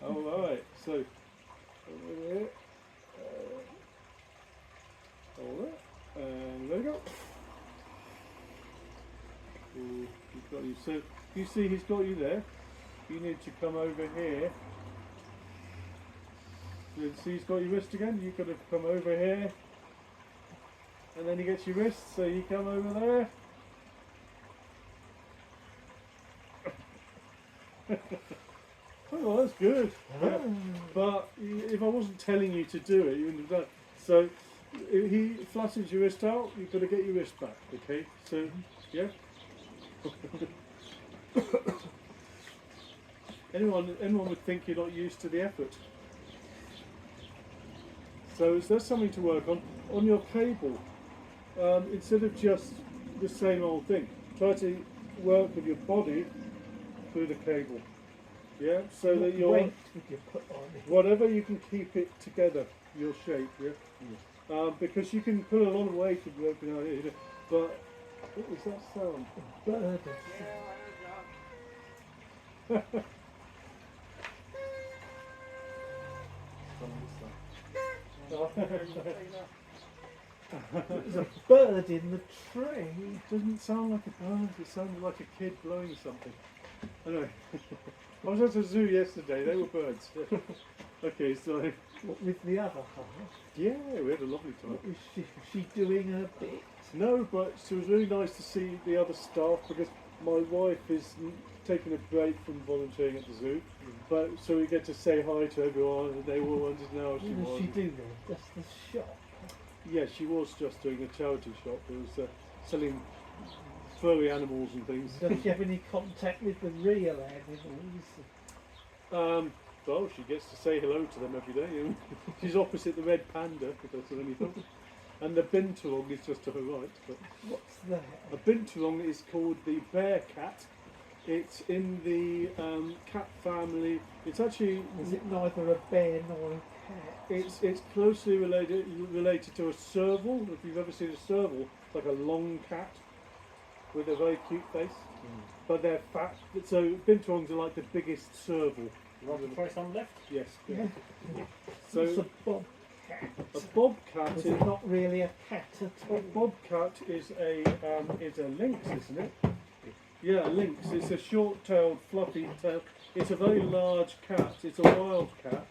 All right. So over here. Hold it. And there you go. Ooh, he's got you. So you see he's got you there. You need to come over here. You see he's got your wrist again. You've got to come over here. And then he gets your wrist, so you come over there. Oh, that's good. Yeah. But if I wasn't telling you to do it, you wouldn't have done it. So if he flattens your wrist out, you've got to get your wrist back, okay? So, yeah? Anyone would think you're not used to the effort. So there's something to work on. On your cable, instead of just the same old thing, try to work with your body through the cable. Yeah, so that What your weight would you put on it? whatever you can keep it together, your shape. Yeah, because you can put a lot of weight in working out here, but what was that sound? Bird. There's a bird in the tree. Doesn't sound like a bird. It sounded like a kid blowing something. Anyway, I was at the zoo yesterday. They were birds. Okay, so What with the other half? yeah, we had a lovely time. What was she doing her bit? No, but it was really nice to see the other staff because my wife is taking a break from volunteering at the zoo. But so we get to say hi to everyone, and they all wanted to know how she What was. does she do there? Just the shop. Yeah, she was just doing a charity shop. It was selling furry animals and things. Does she have any contact with the real animals? Well, she gets to say hello to them every day. She's opposite the red panda, if that's what anything. and the binturong is just to the right. But What's that? a binturong is called the bear cat. It's in the cat family. It's actually Is it neither a bear nor a cat? it's closely related to a serval. If you've ever seen a serval, it's like a long cat with a very cute face. But they're fat. So binturongs are like the biggest serval. You want to try some left? Yes. Yeah. So It's a bobcat. a bobcat Is is it not really a cat at a all? bobcat is a lynx, isn't it? Yeah, a lynx. It's a short-tailed, fluffy tail. It's a very large cat. It's a wild cat,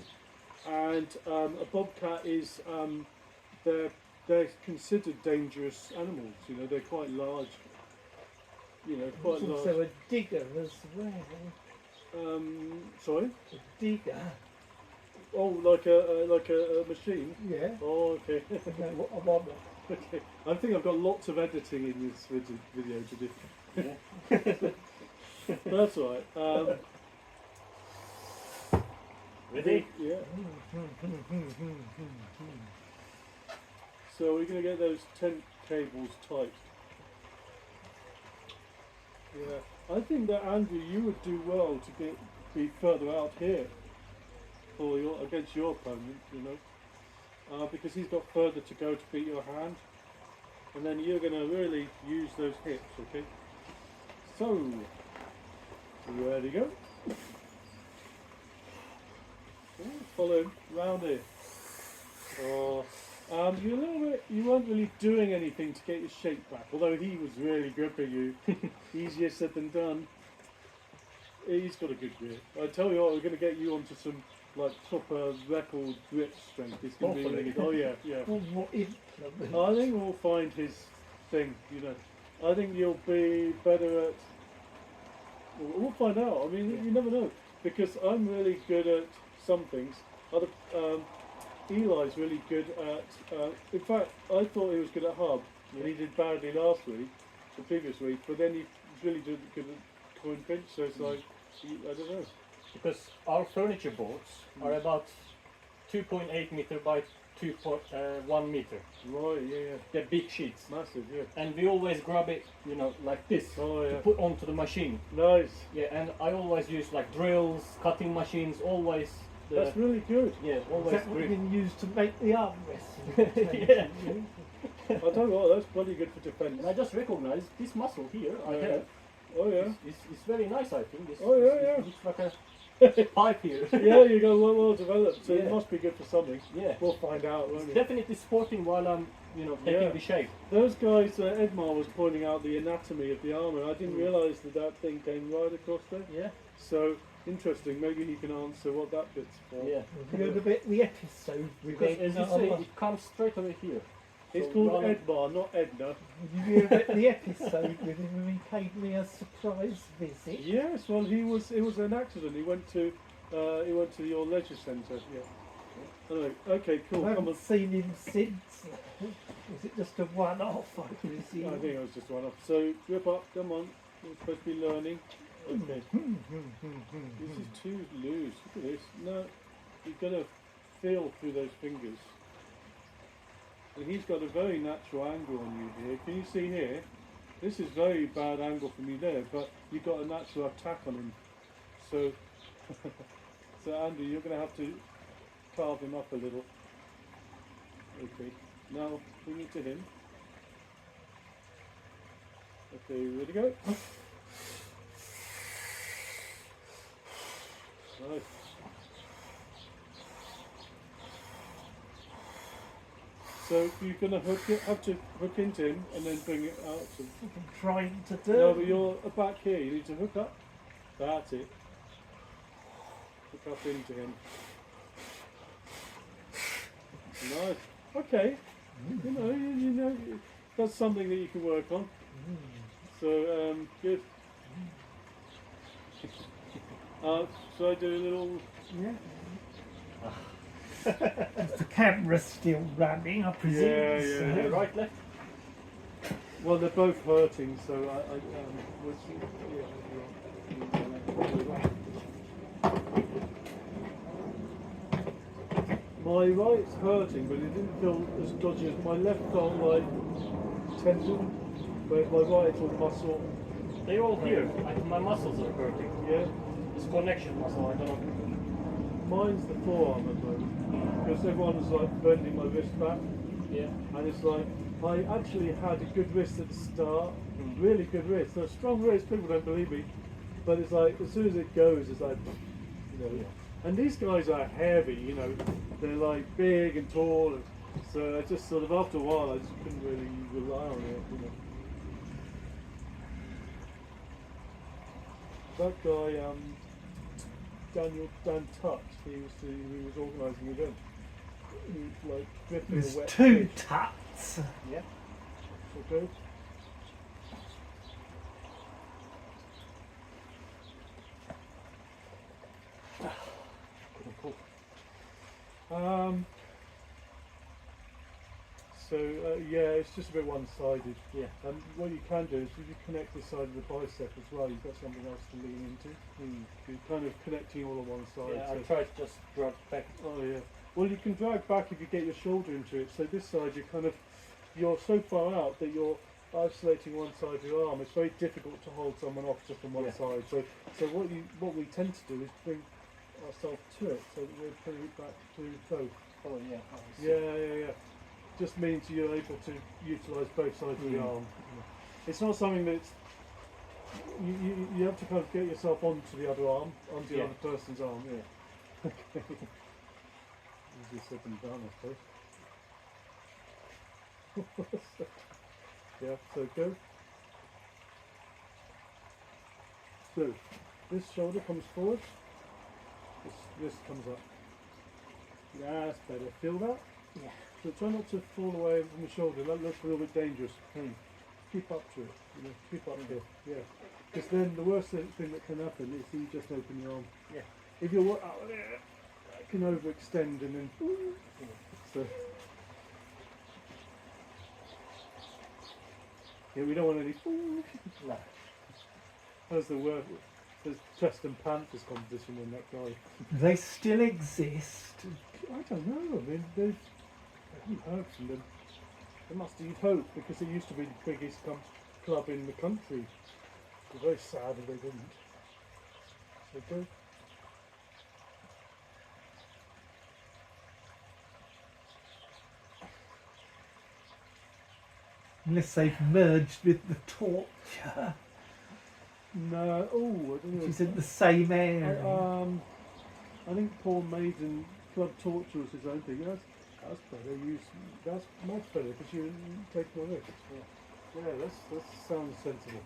and a bobcat is they're considered dangerous animals. You know, they're quite large. You know, quite There's large. also a digger as well. Sorry. A digger. Oh, like a machine. Yeah. Oh, okay. No, what I want. Okay. I think I've got lots of editing in this video to do. Yeah. That's all right. Ready? Yeah. So we're going to get those tent cables tight. Yeah. I think that Andrew, you would do well to be further out here for against your opponent, you know, because he's got further to go to beat your hand, and then you're going to really use those hips. Okay. So, ready to go. Follow him round here. You're a little bit. You weren't really doing anything to get your shape back, although he was really gripping you. Easier said than done. He's got a good grip. I tell you what, we're going to get you onto some like proper record grip strength. It's going to be really good. Oh yeah, yeah. Well, what implement? I think we'll find his thing. You know, I think you'll be better at. We'll find out. I mean, you never know, because I'm really good at some things. Eli's really good at. In fact, I thought he was good at hub, and he did badly last week, the previous week. But then he was really good at coin pinch. So it's like, I don't know. Because our furniture boards are about 2.8 meter by 2.1 meter. Right, yeah, yeah. They're big sheets. Massive, yeah. And we always grab it, you know, like this Oh, to yeah. put onto the machine. Nice. Yeah, and I always use like drills, cutting machines, always. That's really good. Yeah, Is always that what you grip. can use to make the armrest? Yeah. I tell you what, that's bloody good for defence. And I just recognize this muscle here I Yeah. have. Oh, yeah. It's very nice, I think. This, Oh, yeah, this yeah. looks like a pipe here. Yeah, you got well developed, so Yeah. it must be good for something. Yeah. We'll find out, It's won't we? definitely sporting while I'm, you know, taking Yeah. the shape. Those guys, Edmar was pointing out the anatomy of the armour. I didn't realise that thing came right across there. Yeah. So, interesting. Maybe he can answer what that bit's for. Yeah. Have you heard about the episode with Because as you say, Edna? it comes straight over here. It's So called rather- Edmar, not Edna. Did you hear about the episode with him when he paid me a surprise visit? Yes, well, it was an accident. He went to your leisure centre. Yeah. Anyway, okay, cool. I Come haven't on. seen him since. Was it just a one-off, I presume? I think it was just one off. So, grip up, come on. You're supposed to be learning. Okay. This is too loose. Look at this. No, you've got to feel through those fingers. And he's got a very natural angle on you here. Can you see here? This is very bad angle from you there, but you've got a natural attack on him. So, so Andy, you're going to have to carve him up a little. Okay. Now bring it to him. Okay, ready to go? Nice. So you're gonna have to hook into him and then bring it out to him. What I'm trying to do. No, but you're back here. You need to hook up. That's it. Hook up into him. Nice. Okay. You know, that's something that you can work on. So good. So I do a little. Yeah. Is the camera still running? I presume. Yeah, so. yeah. Right, left. Well, they're both hurting, so my my right's hurting, but it didn't feel as dodgy as my left felt like tendon, but my right it's all muscle. They're all here. My muscles are hurting. Yeah, It's connection muscle. I don't know. mine's the forearm at the moment because everyone's like bending my wrist back, Yeah. and it's like I actually had a good wrist at the start, Mm. really good wrist. So a strong wrist, people don't believe me, but it's like as soon as it goes, it's like, you know. Yeah. And these guys are heavy, you know, they're like big and tall, and so I just sort of after a while I just couldn't really rely on it, you know. That guy, Dan Tutt, he was organising the event. He was like gripping There's a wet two fish. tuts. Yeah. Okay. Cool. So yeah, it's just a bit one-sided. Yeah. And what you can do is if you connect this side of the bicep as well, you've got something else to lean into. You're kind of connecting all on one side. Yeah. I so- tried to just drag back. Oh yeah. Well, you can drag back if you get your shoulder into it. So this side, you're so far out that you're isolating one side of your arm. It's very difficult to hold someone off just on one Yeah. side. So what we tend to do is bring ourselves to it, so that we're putting it back to both. Oh yeah. I see. Yeah. Just means you're able to utilise both sides of the arm. It's not something that's you have to kind of get yourself onto the other arm, onto the Yeah. other person's arm. Yeah. Easier said than done, I suppose. Yeah. So go. So this shoulder comes forward. This comes up. Yeah, that's better. Feel that? Yeah. So try not to fall away from the shoulder. That looks a little bit dangerous. Keep up to it. You know, keep up here. Yeah. Because then the worst thing that can happen is you just open your arm. Yeah. If you're out there, it can overextend and then. So. Yeah, we don't want any. No. That's the word. There's Preston Panthers competition in that guy. They still exist. I don't know. I mean, I haven't heard from them. They must you'd hope because it used to be the biggest club in the country. It's very sad that they didn't. Okay. Unless they've merged with the Torture, No. Oh, I don't know. which is in the same area. I think Paul Maiden Club Torture was his own thing. That's better. That's much better because you take more risks. Yeah, that sounds sensible.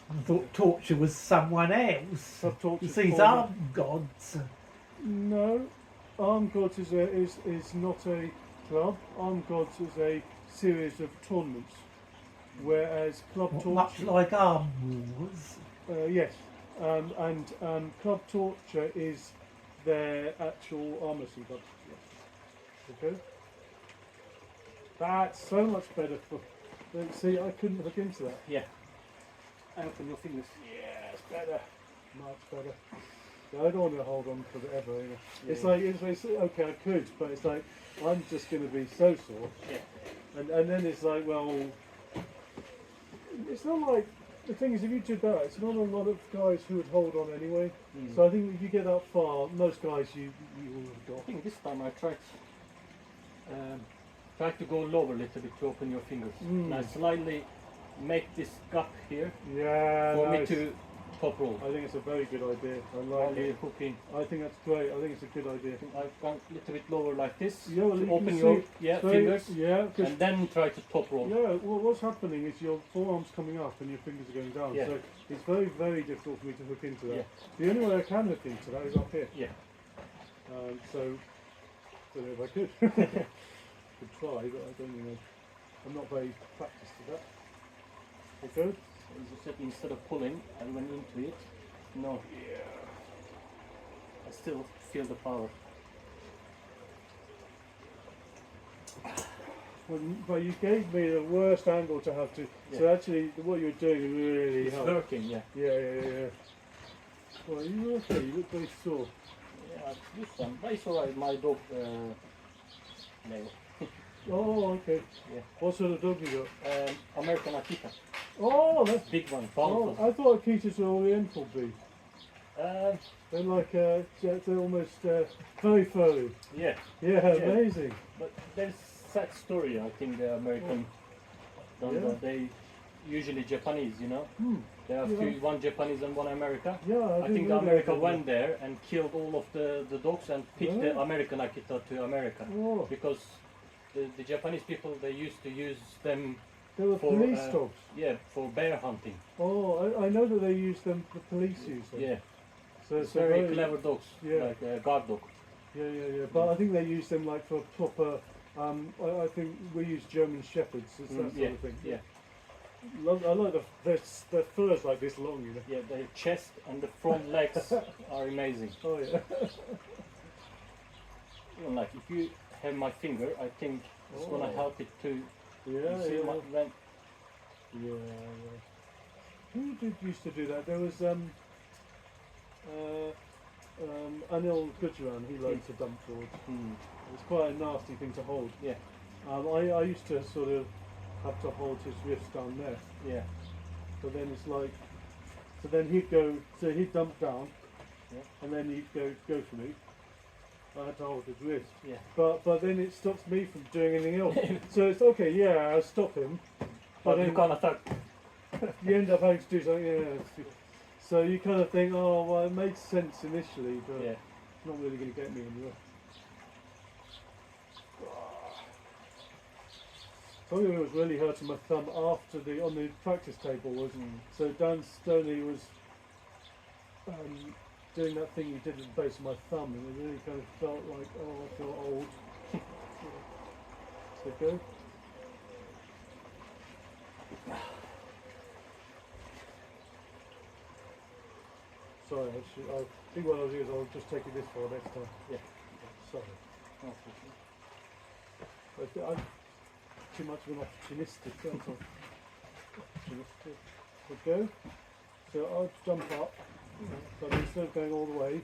I thought Torture was someone else. Club Torture. It's these arm gods. No, Armed Gods is not a club. Armed Gods is a series of tournaments, whereas Club Torture. Much like Arm Wars. Yes, and Club Torture is their actual arm wrestling club. Okay. That's so much better for. See, I couldn't hook into that. Yeah. Open your fingers. Yeah, it's better. Much better. Yeah, I don't want to hold on forever. You know. Yeah. It's okay, I could, but it's like I'm just going to be so sore. Yeah. And then it's like, well, it's not like the thing is, if you did that, it's not a lot of guys who would hold on anyway. So I think if you get that far, most guys you will have I got. think this time I tried to go lower a little bit to open your fingers. And I slightly make this gap here Yeah, for nice. me to top roll. I think it's a very good idea. I like Only it. hook in. I think that's great. I think it's a good idea. I've gone a little bit lower like this. Yeah, well, to you open can your see very- fingers. Yeah, 'cause- And then try to top roll. yeah. Well, what's happening is your forearm's coming up and your fingers are going down. Yeah. So it's very, very difficult for me to hook into that. Yeah. The only way I can hook into that is up here. Yeah. So, I don't know if I could. Could try, but I don't know. I'm not very practiced at that. Okay. As I said, instead of pulling, I went into it. No. Yeah. I still feel the power. But you gave me the worst angle to have to. So Yeah. actually, what you're doing really It's helped. working, yeah. Yeah. Well, you were okay. You look very sore. Yeah, this one. But it's alright. My dog male. Oh, okay. Yeah. What sort of dog you got? American Akita, Oh, that's. big one, Oh, powerful. I thought Akitas were Oriental breed. Um, They're like they're almost very furry. yeah, Yeah, Yeah. amazing. but there's sad story. I think the American, Yeah. they usually Japanese, you know. Hmm. There are Yeah. one Japanese and one America. Yeah, I didn't think know they America had went there and killed all of the dogs and picked the Really? American Akita to America Oh, because the Japanese people they used to use them they were for police dogs. for bear hunting. Oh, I know that they use them. The police use them. Yeah, So it's it's a very clever dogs, Yeah. like a guard dog. Yeah. But I think they use them like for proper. I think we use German shepherds. It's that sort yeah, of thing. yeah, I like their fur's like this long, you know. yeah. The chest and the front legs are amazing. Oh yeah. Even like if you have my finger, I think it's gonna Oh. help it to. Yeah, You see yeah. when Yeah. Who used to do that? There was Anil Gujaran. He liked to dump George. It's quite a nasty thing to hold. Yeah. I used to sort of have to hold his wrist down there. yeah, But then it's like, so then he'd go, so he'd dump down, Yeah. and then he'd go for me. I had to hold his wrist. yeah. But then it stops me from doing anything else. So it's okay, yeah, I'll stop him. But then you can't attack. you end up having to do something else. So you kind of think, oh, well, it made sense initially, but Yeah. it's not really going to get me anywhere. Something that was really hurting my thumb after on the practice table was, so Dan Stoney was doing that thing he did at the base of my thumb, and it really kind of felt like, oh, I feel old. So go. Sorry, I think what I'll do is I'll just take you this far next time. Yeah. Sorry. I'm too much of an opportunistic, don't I? Opportunistic. Okay. So I'll jump up, but instead of going all the way,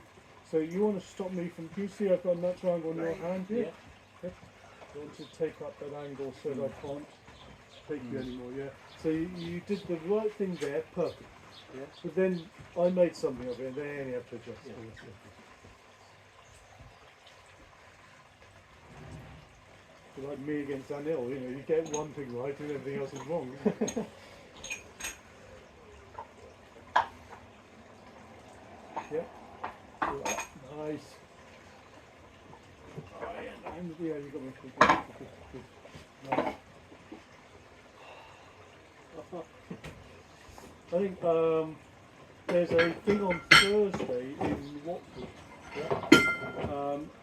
so you want to stop me from, do you see I've got a natural angle on your hand here? Yeah. You want to take up that angle so that I can't take you anymore, yeah? So you did the right thing there, perfect. Yeah. But then I made something of it and they only have to adjust Yeah. it. It's like me against Anil, you know, you get one thing right and everything else is wrong. Yep. Nice. Oh, yeah, you got me. Good. Nice. I think there's a thing on Thursday in Watford.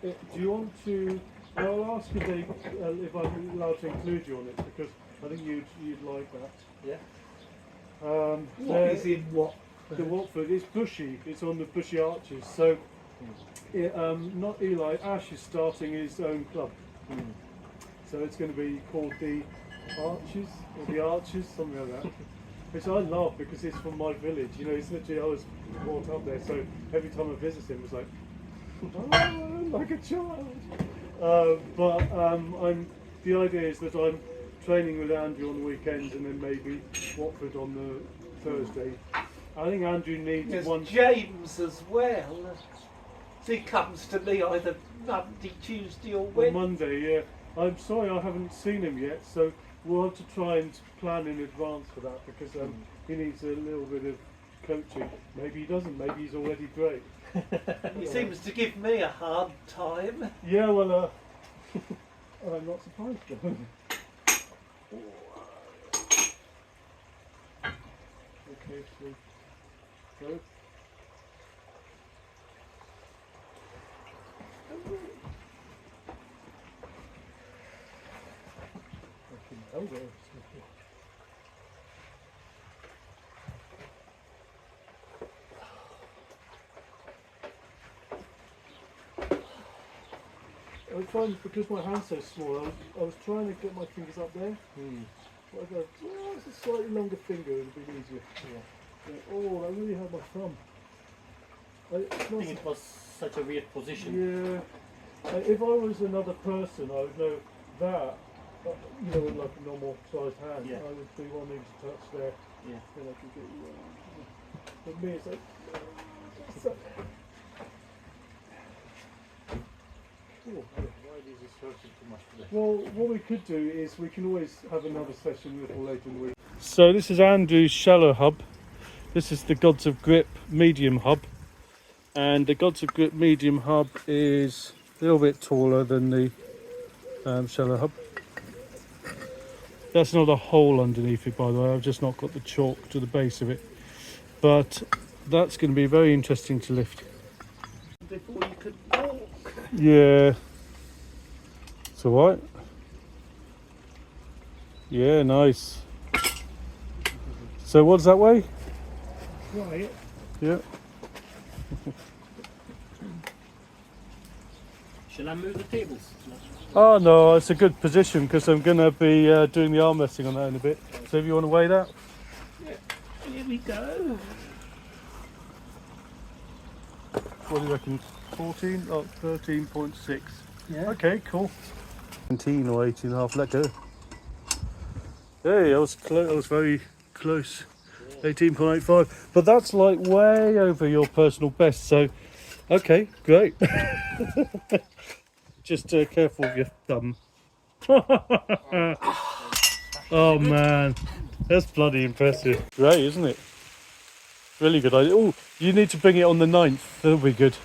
Do you want to? I'll ask if I'm allowed to include you on it because I think you'd like that. Yeah. What is in what? The Watford is bushy. It's on the bushy arches. So, not Eli. Ash is starting his own club. So it's going to be called the Arches or the Archers, something like that. Which I love because it's from my village. You know, it's literally I was brought up there. So every time I visit him, it's like, oh, like a child. The idea is that I'm training with Andrew on the weekends and then maybe Watford on the Thursday. I think Andrew needs There's one. James as well. So he comes to me either Monday, Tuesday or On Wednesday. Monday, yeah. I'm sorry I haven't seen him yet, so we'll have to try and plan in advance for that because he needs a little bit of coaching. Maybe he doesn't, maybe he's already great. He seems to give me a hard time. Yeah, well, I'm not surprised. Okay, so go. Elbow. I was trying, because my hand's so small, I was trying to get my fingers up there. But I go, oh, it's a slightly longer finger, it'll be easier. Yeah. Oh, I really had my thumb. I think it was such a weird position. Yeah. If I was another person, I would know that, you know, with like a normal sized hand, Yeah. I would be wanting to touch there. Yeah. Then I can get you But me, it's like, so, Why this is hurting too much today? well, what we could do is we can always have another session a little later in the week. So this is Andrew's shallow hub. This is the Gods of Grip medium hub. And the Gods of Grip medium hub is a little bit taller than the shallow hub. That's not a hole underneath it, by the way. I've just not got the chalk to the base of it. But that's going to be very interesting to lift. Before you could walk. Yeah. It's alright. Yeah, nice. So what does that weigh? Right. Yeah. Shall I move the tables? Oh no, it's a good position because I'm going to be doing the arm resting on that in a bit. So if you want to weigh that. Here we go. What do you reckon? 14? Oh, 13.6. Yeah. Okay, cool. 17 or 18.5, let go. Hey, that was close. That was very close. 18.85. But that's like way over your personal best. So, okay, great. Just careful with your thumb. Oh man, that's bloody impressive. Great, isn't it? Really good idea. Oh, you need to bring it on the 9th. That'll be good.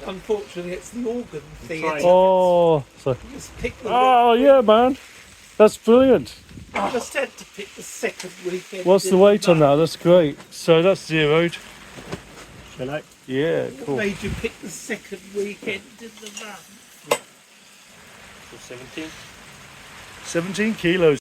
Unfortunately, it's the organ theatre. Oh, so. Just pick the Oh yeah, man. That's brilliant. I just had to pick the second weekend. What's the weight on that? That's great. So that's zeroed. Shall I? Yeah, What cool. made you pick the second weekend in the month? So 17? 17 kilos.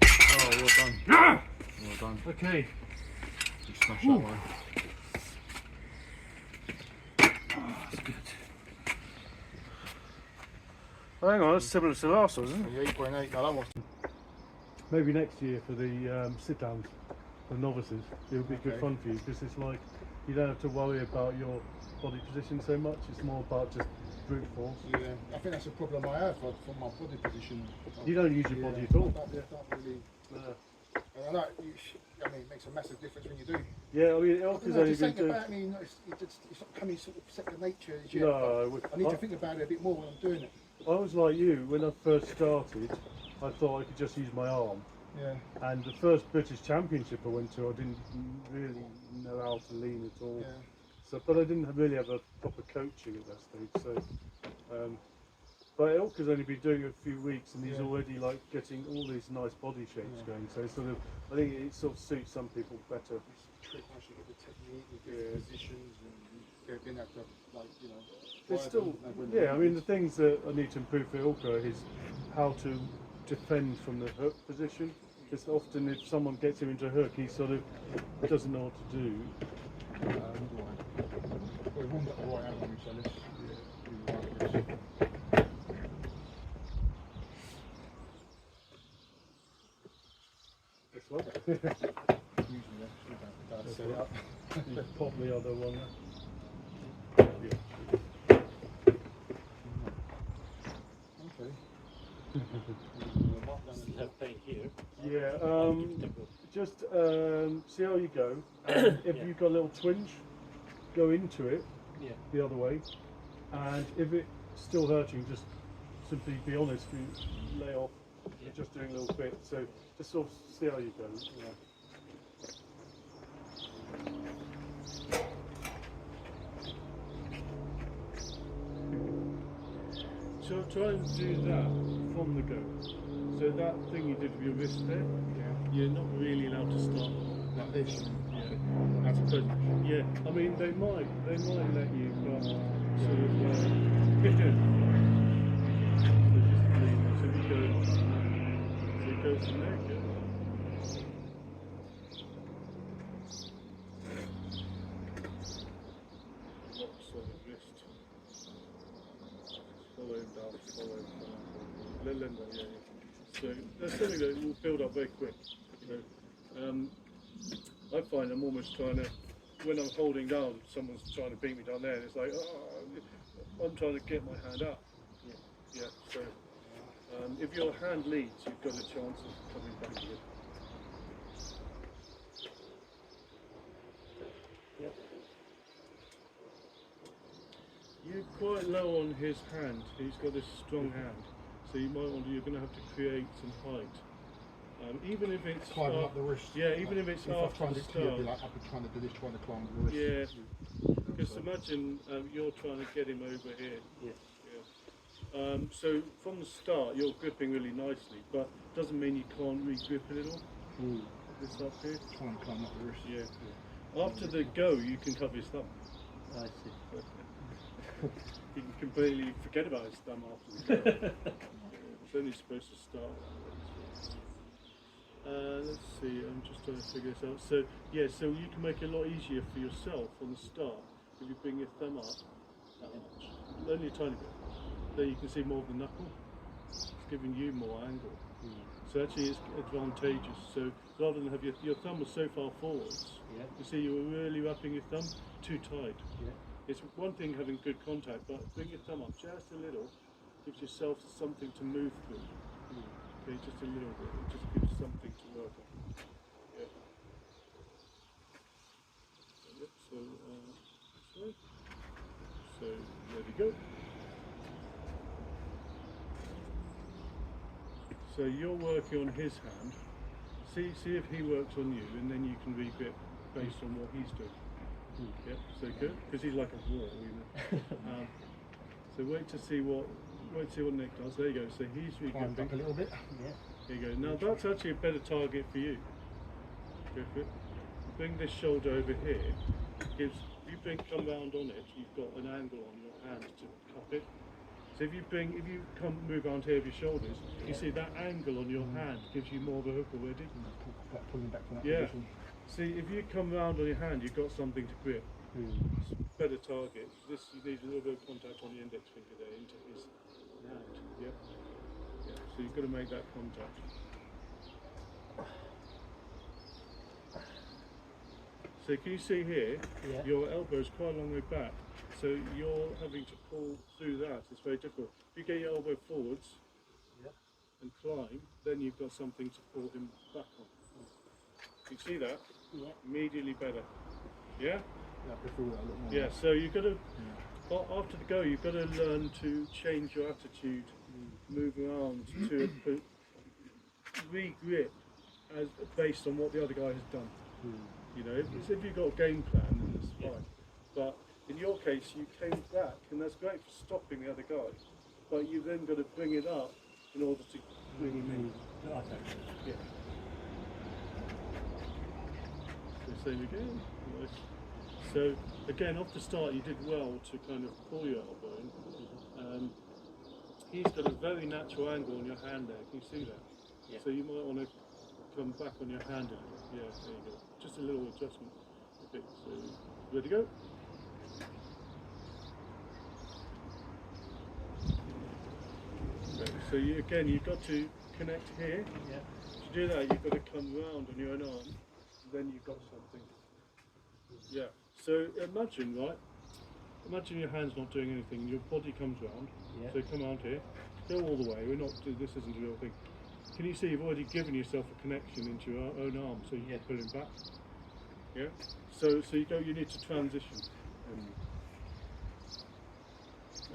Oh, well done. Well done. Okay. You smashed that one. Hang on, that's similar to last one, isn't it? 8.8. No, that was. Maybe next year for the sit downs for novices, it would be good Okay. fun for you because it's like you don't have to worry about your body position so much. It's more about just brute force. Yeah, I think that's a problem I have for my body position. You don't use your body at all. Don't really. Yeah. And I know I mean, it makes a massive difference when you do. Yeah, I mean, I Ilker's don't know, only just been think doing. about me. It's not coming sort of second nature as yet. No, I need to think about it a bit more when I'm doing it. I was like you when I first started. I thought I could just use my arm. Yeah. And the first British Championship I went to, I didn't really know how to lean at all. Yeah. So, but I didn't really have a proper coaching at that stage. So, but Ilker's only been doing it a few weeks, and he's Yeah. already like getting all these nice body shapes Yeah. going. So it's sort of, I think it sort of suits some people better. It's a trick once you get the technique, you get Yeah. the positions, and being able to, like, you know. There's drive still, them and when yeah. I mean, the it's- things that I need to improve for Ilker is how to defend from the hook position. Because often, if someone gets him into a hook, he sort of doesn't know what to do. Right. Well, we warmed up the right angle, so let's do the right bits. This one. Usually that's set it up. You pop the other one. Okay. Still have pain here. Yeah. I'll give it a go. Just see how you go. And if Yeah. you've got a little twinge, go into it Yeah. the other way. And if it's still hurting, just simply be honest. You lay off. You're just doing a little bit. So just sort of see how you go. So try and do that from the go. So that thing you did with your wrist there, you're not really allowed to start Like this. yeah. As opposed, yeah. I mean, they might let you, but sort of, yeah. So just lean. So it goes from there. Good. Locks on the wrist. Follow him down. Follow him down. Yeah. So that's something that will build up very quick. You know, I find I'm almost trying to, when I'm holding down, someone's trying to beat me down there, and it's like, oh, I'm trying to get my hand up. Yeah. Yeah. So if your hand leads, you've got a chance of coming back again. Yep. You're quite low on his hand. He's got this strong hand, so you might want to. You're going to have to create some height. Even if it's Climbing up the wrist. yeah, even if it's if after I the tried it here, I'd be start. like, I'd be trying to do this, trying to climb the wrist. Yeah, because So, imagine you're trying to get him over here. Yes. Yeah. So from the start, you're gripping really nicely, but doesn't mean you can't re-grip a little. This up here. trying to climb up the wrist. Yeah. After the go, you can cover his thumb. I see. You can completely forget about his thumb after the go. It's only supposed to start. Let's see, I'm just trying to figure this out. So, yeah, so you can make it a lot easier for yourself on the start if you bring your thumb up that much. Only a tiny bit. There you can see more of the knuckle. It's giving you more angle. So actually it's advantageous. So rather than have your thumb was so far forwards, you see you were really wrapping your thumb too tight. It's one thing having good contact, but bring your thumb up just a little, gives yourself something to move through. Okay, just a little bit, it just gives something to work on. Yeah. Yep, so, this way. So, there we go. So you're working on his hand. See if he works on you, and then you can re-grip based on what he's doing. Yep, so good, because he's like a wall, you know. So wait to see what Nick does. There you go. So he's Climb back a re-gripping. little bit. There you go. Now that's actually a better target for you. Go for it. Bring this shoulder over here. Gives come round on it, you've got an angle on your hand to cup it. So if you move around here with your shoulders, you see that angle on your hand gives you more of a hook already. Like pulling back from that Yeah. position. See, if you come round on your hand, you've got something to grip. It's a better target. This you need a little bit of contact on the index finger there into his hand. Yeah. So you've got to make that contact. So can you see here? Your elbow is quite a long way back. So you're having to pull through that. It's very difficult. If you get your elbow forwards and climb, then you've got something to pull him back on. You see that? Immediately better. Yeah? Yeah, I prefer that a little more. Yeah, so you've got to, after the go, you've got to learn to change your attitude, move around to re-grip as based on what the other guy has done. You know, if you've got a game plan, then it's fine. But in your case, you came back, and that's great for stopping the other guy. But you've then got to bring it up in order to bring him in. Yeah. So same again. Nice. So again, off the start, you did well to kind of pull your elbow in. He's got a very natural angle on your hand there. Can you see that? So you might want to come back on your hand a little. Yeah, there you go. Just a little adjustment. Okay, so ready to go? Okay, so you've got to connect here. To do that, you've got to come round on your own arm, and then you've got something. Yeah. So imagine your hand's not doing anything, and your body comes round. So come around here, go all the way. This isn't a real thing. Can you see you've already given yourself a connection into your own arm, so you can pull him back. Yeah. So you need to transition.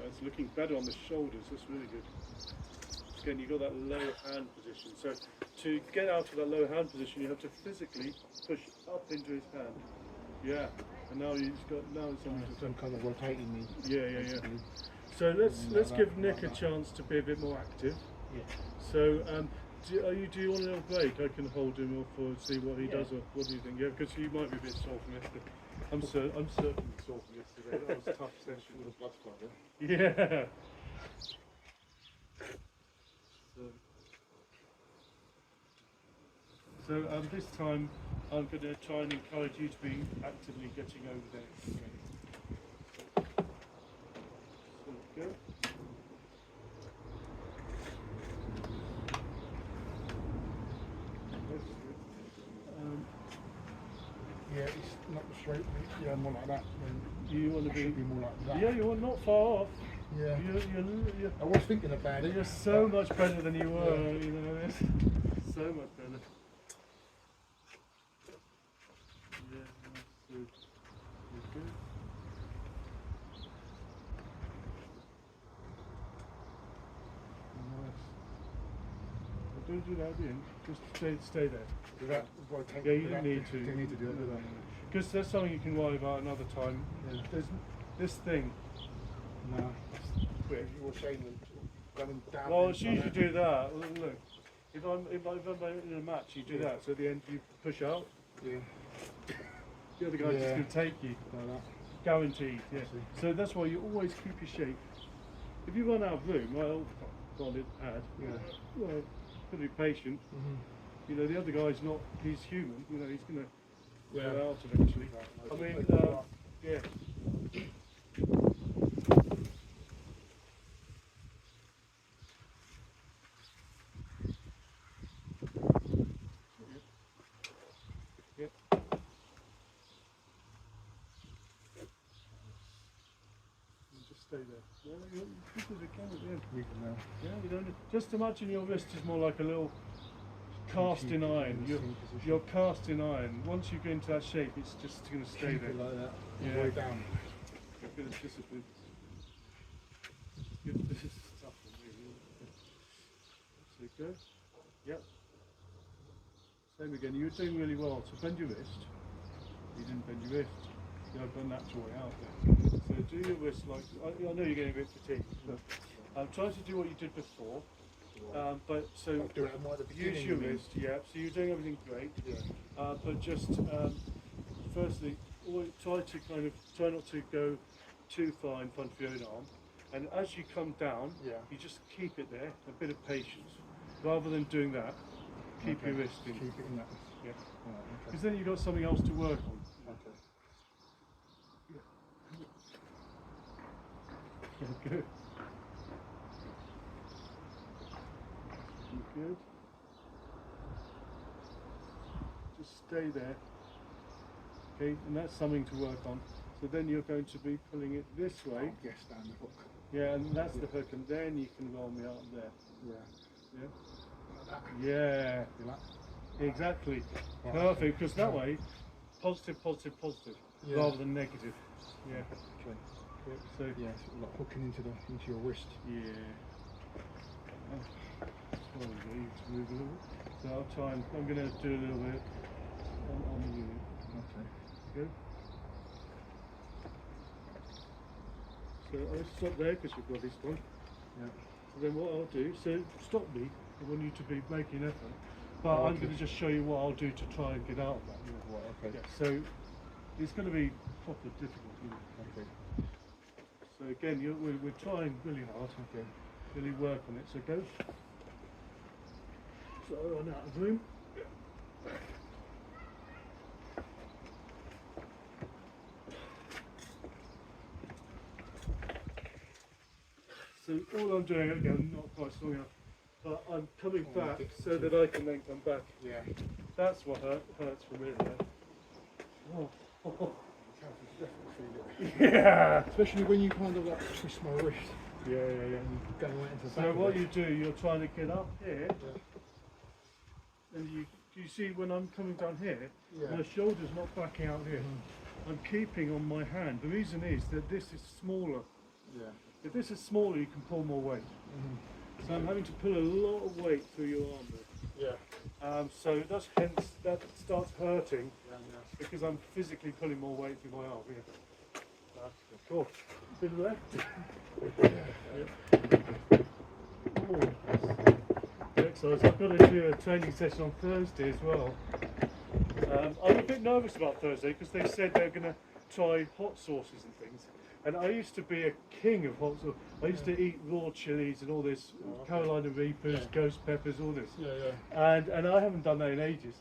It's looking better on the shoulders. That's really good. Again, you've got that low hand position. So to get out of that low hand position, you have to physically push up into his hand. Yeah. And now it's some kind of rotating me. Yeah. So let's give Nick a chance to be a bit more active. So do you want a little break? I can hold him off or see what he does. Or what do you think? Yeah, because you might be a bit sore from yesterday. I'm certainly sore from yesterday. That was a tough session with a blood clot. Yeah. So this time I'm going to try and encourage you to be actively getting over there. Okay. So go. not straight, yeah, more like that. You want to It should be more like that. Yeah, you're not far off. Yeah. You're, I was thinking about it. you're so much better than you were, Yeah. you know, it's so much better. Yeah, that's good. You're good. Nice. But don't do that at the end, just stay there. Does that, do I take, Yeah, you do don't that- need to. Do you need to do it? Do that? Because there's something you can worry about another time. Yeah. There's this thing. No. Quick. You were saying that going down. Well, it's usually do that. Well, look, if I'm in a match, you do that. So at the end, you push out. Yeah. The other guy's just Yeah. going to take you. Like that. Guaranteed. Yeah. I see. So that's why you always keep your shape. If you run out of room, well, God, it had. Yeah. Well, got to be patient. You know, the other guy's not. He's human. You know, he's going to wear out eventually. I mean, yeah. Just stay there. Yeah, this is a camera at the end. We can now. Yeah, you don't. Just imagine your wrist is more like a little casting iron. You're casting iron. Once you get into that shape, it's just going to stay Keep there. it like that. Yeah. All the way down. A bit of discipline. Good. This is tough for me. So good. Yep. Same again. You were doing really well. So bend your wrist. You didn't bend your wrist. You have done natural way out there. So do your wrist like. I know you're getting a bit fatigued, but try to do what you did before. But so Do it more at the beginning. use your wrist. Yeah. So you're doing everything great. Yeah. But just firstly, try not to go too far in front of your own arm, and as you come down, you just keep it there, a bit of patience, rather than doing that. Keep your wrist in. Keep it in that. Yeah. Right, Because then you've got something else to work on. okay. Yeah, good. You good? Just stay there. Okay, and that's something to work on. So then you're going to be pulling it this way. Yes, down the hook. Yeah, and that's the hook, and then you can roll me out there. Yeah. Yeah. Like that. Yeah. You like? Exactly. Right. Perfect. Because that way, positive, positive, positive, Yeah. rather than negative. Yeah. Okay. So Yeah, sort of like hooking into your wrist. yeah. Well, you need to move a little bit. So I'll try and I'm going to do a little bit on the unit. Okay. Good. So I'll stop there because you've got this one. Yeah. So then what I'll do, so stop me. I want you to be making effort. But I'm going to just show you what I'll do to try and get out of that. Right, okay. Yeah, so it's going to be proper difficult. You know. Okay. So again, we're trying really hard. Okay. Really work on it. So go. So I run out of room. So all I'm doing, again, not quite strong enough, but I'm coming back so that I can then come back. Yeah. That's what hurts for me there. Oh. Yeah. Especially when you kind of like twist my wrist Yeah. and go right into the So back. what you do, you're trying to get up here, Yeah. and you see when I'm coming down here, Yeah. my shoulder's not backing out here. I'm keeping on my hand. The reason is that this is smaller. Yeah. If this is smaller, you can pull more weight. So I'm having to pull a lot of weight through your arm there. Yeah. So that's hence that starts hurting Yeah. because I'm physically pulling more weight through my arm. Yeah. Cool. Bit of left. Exercise. I've got to do a training session on Thursday as well. I'm a bit nervous about Thursday because they said they're going to try hot sauces and things. And I used to be a king of hot sauce. I used to eat raw chilies and all this, Carolina Reapers, ghost peppers, all this. And I haven't done that in ages.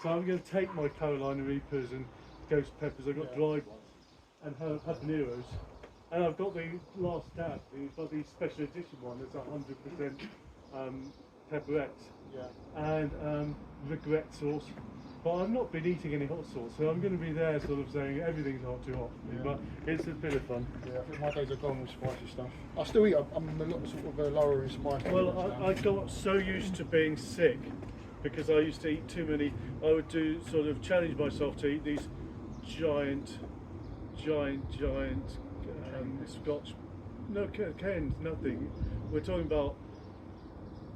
So I'm going to take my Carolina Reapers and ghost peppers. I've got dried ones and habaneros. And I've got the last dab, but the special edition one that's 100% pepperettes and regret sauce. But I've not been eating any hot sauce, so I'm going to be there sort of saying everything's not too hot. Yeah. But it's a bit of fun. Yeah, I think my days are gone with spicy stuff. I still eat. I'm a lot sort of lower in spice. Well, I got so used to being sick because I used to eat too many. I would do sort of challenge myself to eat these giant Scotch. No, canes, nothing. We're talking about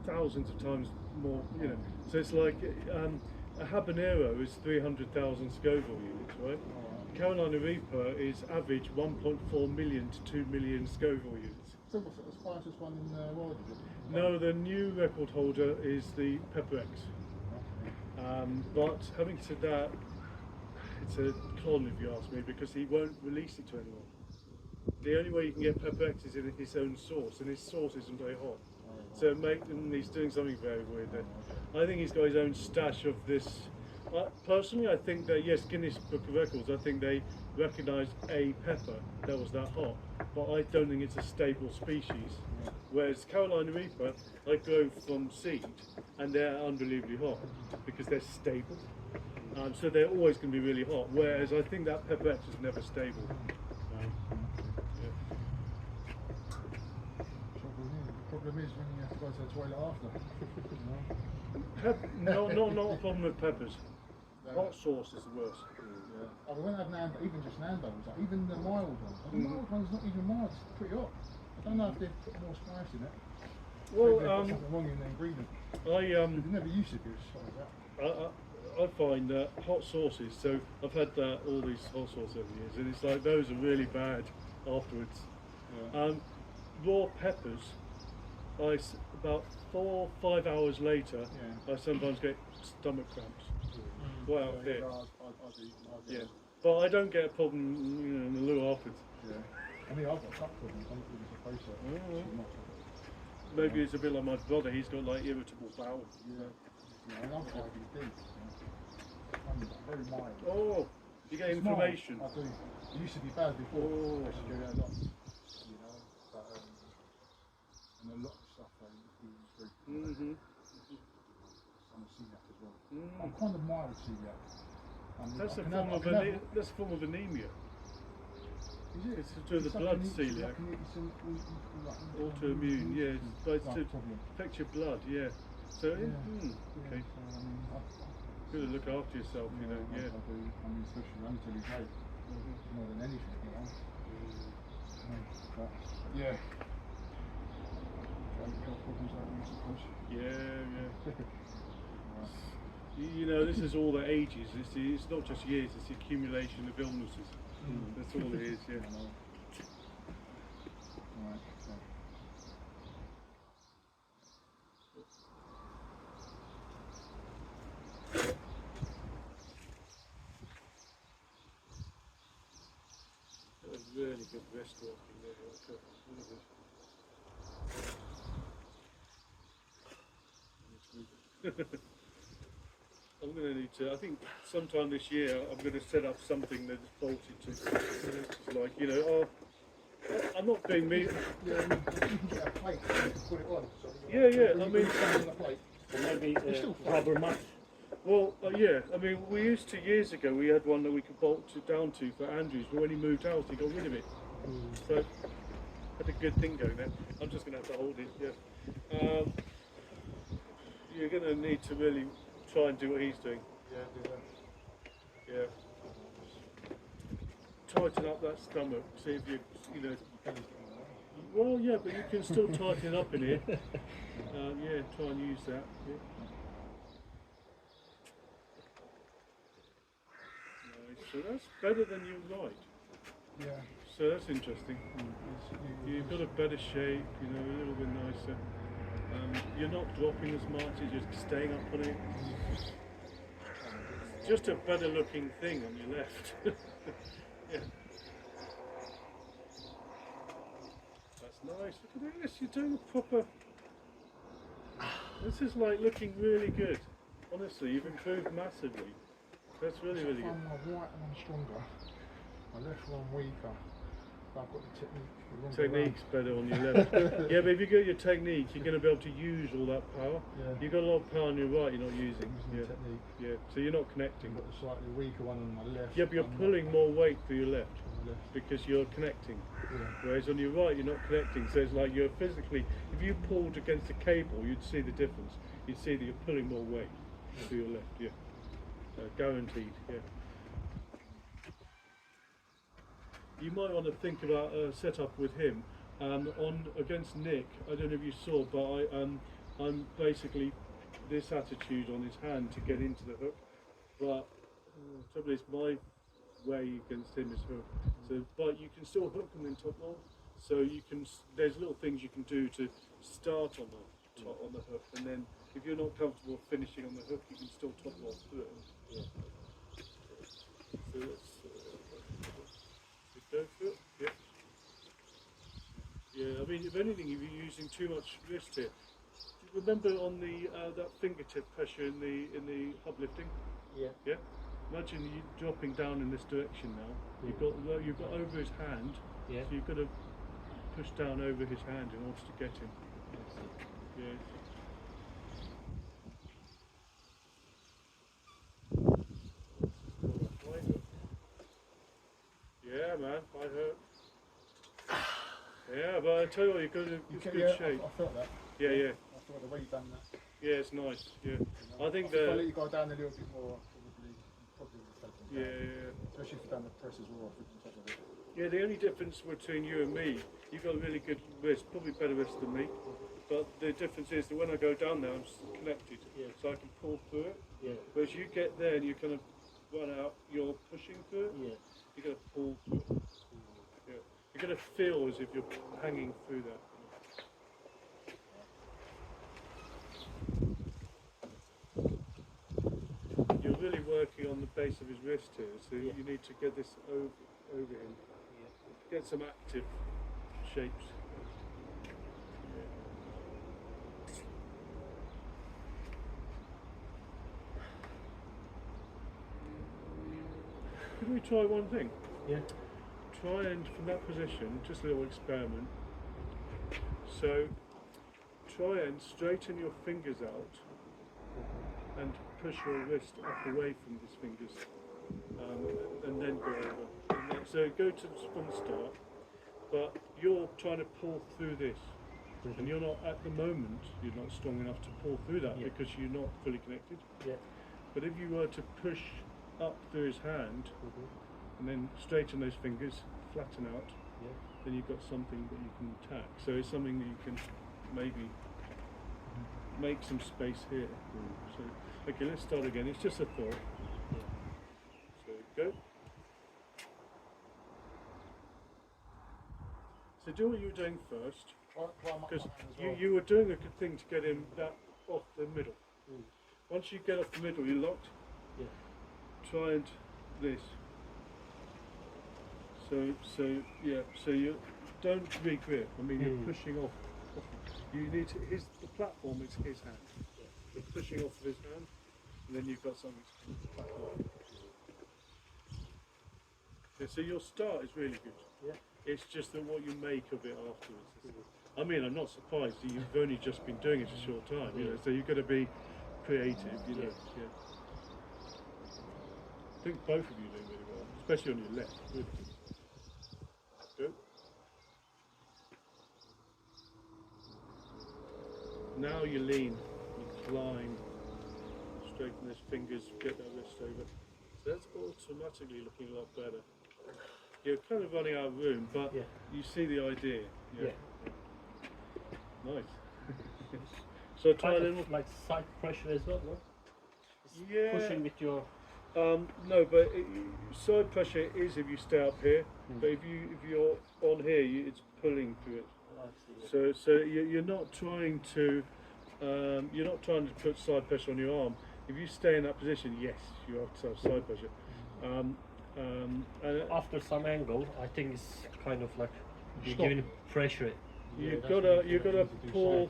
thousands of times more. You know, so it's like a habanero is 300,000 Scoville units, right? Carolina Reaper is average 1.4 million to 2 million Scoville units. So what's the spiciest one in the world, is it? No, the new record holder is the Pepper X. But having said that, it's a con if you ask me, because he won't release it to anyone. The only way you can get Pepper X is in his own sauce, and his sauce isn't very hot. So he's doing something very weird there. I think he's got his own stash of this. Personally, I think that, yes, Guinness Book of Records, I think they recognise a pepper that was that hot, but I don't think it's a stable species. Whereas Carolina Reaper, I grow from seed, and they're unbelievably hot because they're stable. So they're always going to be really hot, whereas I think that Pepper X is never stable. The problem is when you have to go to the toilet after. Not a problem with peppers. Hot sauce is the worst. Yeah. I went and had even just Nando's, like even the mild ones. The mild one's not even mild, it's pretty hot. I don't know if they've put more spice in it. Well, they've got something wrong in the ingredient. They never used to be as hot as that. I find that hot sauces, so I've had all these hot sauces over the years, and it's like those are really bad afterwards. Yeah. Raw peppers, about 4 or 5 hours later, I sometimes get stomach cramps. Right up here. I do. Yeah, but I don't get a problem, in the loo afterwards. Yeah. I mean, I've got gut problems. I'm not really supposed to. Maybe it's a bit like my brother. He's got like irritable bowel. Yeah. Yeah, I'm quite deep. I'm very mild. Oh, you get inflammation. I do. It used to be bad before. I used to go there a lot. You know, but and a lot of stuff I eat is I'm a celiac as well. I'm kind of mild celiac. That's a form of anemia. Is it? It's to do with the blood celiac. Autoimmune, yeah. But it's to affect your blood, yeah. So, okay. You've got to look after yourself, you know, I do. I mean, especially until he's late. More than anything, you know. But, yeah. Problems like that, I suppose. Yeah. You know, this is all the ages. It's not just years. It's the accumulation of illnesses. That's all it is. Yeah. Right. That was really good restaurant in there. Really good. I'm going to need to, I think sometime this year I'm going to set up something that's bolted to, it's like, you know, I'm not doing me. Yeah, you can get a plate and put it on. So I mean, on a plate. Or maybe rubber mat. well, I mean, we used to, years ago, we had one that we could bolt down to for Andrews, but when he moved house, he got rid of it. So, had a good thing going there. I'm just going to have to hold it, yeah. You're going to need to really try and do what he's doing. Yeah, do that. Yeah. Tighten up that stomach, see if you know. Well, yeah, but you can still tighten it up in here. Yeah, try and use that. Yeah. Nice. So that's better than you write. Yeah. So that's interesting. You've got a better shape, you know, a little bit nicer. You're not dropping as much, you're just staying up on it. It's just a better looking thing on your left. Yeah. That's nice. Look at this, you're doing a proper... This is like looking really good. Honestly, you've improved massively. That's really, really good. My right arm stronger, my left arm weaker. I've got the technique. the wrong way Technique's better on your left. Yeah, but if you get your technique, you're going to be able to use all that power. Yeah. You've got a lot of power on your right, you're not using. Using Yeah. the technique. Yeah, so you're not connecting. I've got the slightly weaker one on my left. Yeah, but you're I'm pulling not- more weight through your left on the left. because you're connecting. Yeah. Whereas on your right, you're not connecting. So it's like you're physically, if you pulled against a cable, you'd see the difference. You'd see that you're pulling more weight through your left. Yeah, guaranteed. Yeah. You might want to think about a setup with him. On against Nick, I don't know if you saw, but I'm basically this attitude on his hand to get into the hook. But the trouble is, my way against him is hook. So, but you can still hook him in top roll. So you can. There's little things you can do to start on the top on the hook, and then if you're not comfortable finishing on the hook, you can still top roll through it. Yeah. So let's go for it. Yeah. Yeah. I mean, if anything, if you're using too much wrist here, remember on the that fingertip pressure in the hub lifting. Yeah. Yeah. Imagine you dropping down in this direction now. You've got over his hand. Yeah. So you've got to push down over his hand in order to get him. Yeah. Yeah, man, I hurt. Yeah, but I tell you what, you've got it's good yeah, shape. I felt that. Yeah, yeah, I thought the way you done that. yeah, it's nice. Yeah, I think if I let the you go down a little bit more, probably would have taken yeah, it down. yeah. Especially if you've done the press as well, I think on top of it. Yeah, the only difference between you and me, you've got a really good wrist, probably better wrist than me. But the difference is that when I go down there, I'm connected, Yeah. so I can pull through it. Yeah. Whereas you get there and you kind of run out, you're pushing through it. Yeah. You got to pull through it. Yeah. You're going to feel as if you're hanging through that. You're really working on the base of his wrist here, so Yeah. you need to get this over him. Yeah. Get some active shapes. Could we try one thing? Yeah. Try and from that position, just a little experiment. So try and straighten your fingers out and push your wrist up away from his fingers, and then go over. And then, so go to from the start, but you're trying to pull through this, and you're not at the moment. You're not strong enough to pull through that Yeah. because you're not fully connected. Yeah. But if you were to push up through his hand and then straighten those fingers, flatten out, Yeah. then you've got something that you can attack. So it's something that you can maybe make some space here. So okay, let's start again. It's just a thought. So go. So do what you were doing first, because you were doing a good thing to get him that off the middle. Once you get off the middle, you're locked. Yeah. Try and this. So yeah. So you don't re-grip. I mean, you're pushing off. You need to. The platform is his hand. Yeah. You're pushing off of his hand, and then you've got something to back on. Yeah, so your start is really good. Yeah. It's just that what you make of it afterwards. I mean, I'm not surprised that you've only just been doing it a short time. You know, so you've got to be creative. You know. Yeah. I think both of you do really well, especially on your left. Good. Good. Now you lean, you climb, straighten those fingers, get that wrist over. So that's automatically looking a lot better. You're kind of running out of room, but you see the idea. Yeah. Nice. So try a Kind little. of like side pressure as well, no? Yeah. Pushing with your. No, but side pressure is if you stay up here. But if you're on here, it's pulling through it. So you're not trying to put side pressure on your arm. If you stay in that position, yes, you have to have side pressure. And After some angle, I think it's kind of like you're Stop. giving pressure. you've got to pull.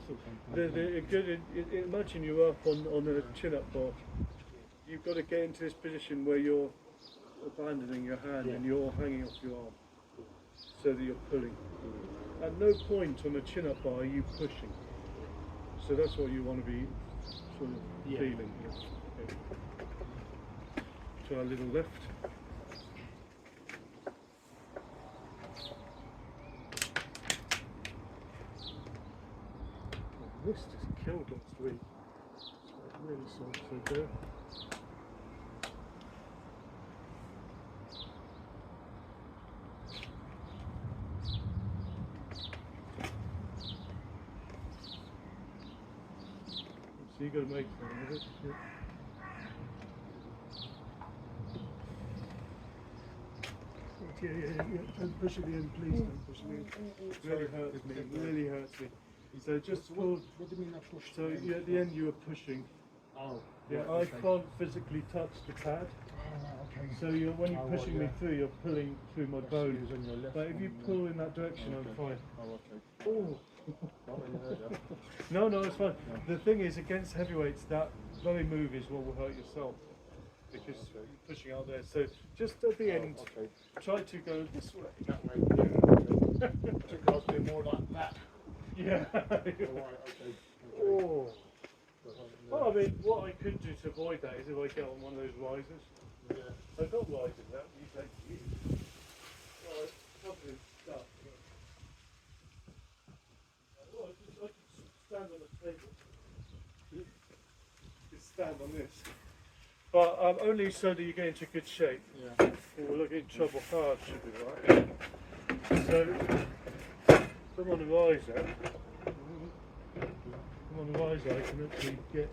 Imagine you're up on a chin-up bar. You've got to get into this position where you're abandoning your hand and you're hanging off your arm. so that you're pulling. At no point on a chin-up bar are you pushing. So that's what you want to be sort of feeling. Okay. Try a little left. This just killed last week. I really sorry to go. So you got to make fun of it. Yeah. Yeah. Don't push it in, please. Don't push it in. It really hurts me. It really hurts me. So just pull. What do you mean that push? So at the end you were pushing. Oh. Yeah, right, I can't physically touch the pad. Oh, okay. So when you're pushing me through, you're pulling through my bone. On your left, But if you pull in that direction, I'm fine. Oh, okay. Oh. Not really heard that. No, it's fine. The thing is, against heavyweights, that very move is what will hurt yourself because you're pushing out there. So just at the end, try to go this way. That way, yeah. Okay. So guys do more like that. Yeah. Right, okay. Oh. Well, I mean, what I could do to avoid that is if I get on one of those risers. Yeah. I've got risers that you take to use. Well, it's covered in stuff. Well, I could stand on a table. Just stand on this. But only so that you get into good shape. Yeah. Or we'll look in trouble hard, should be right. So, come on the riser. Come on the riser, I can actually get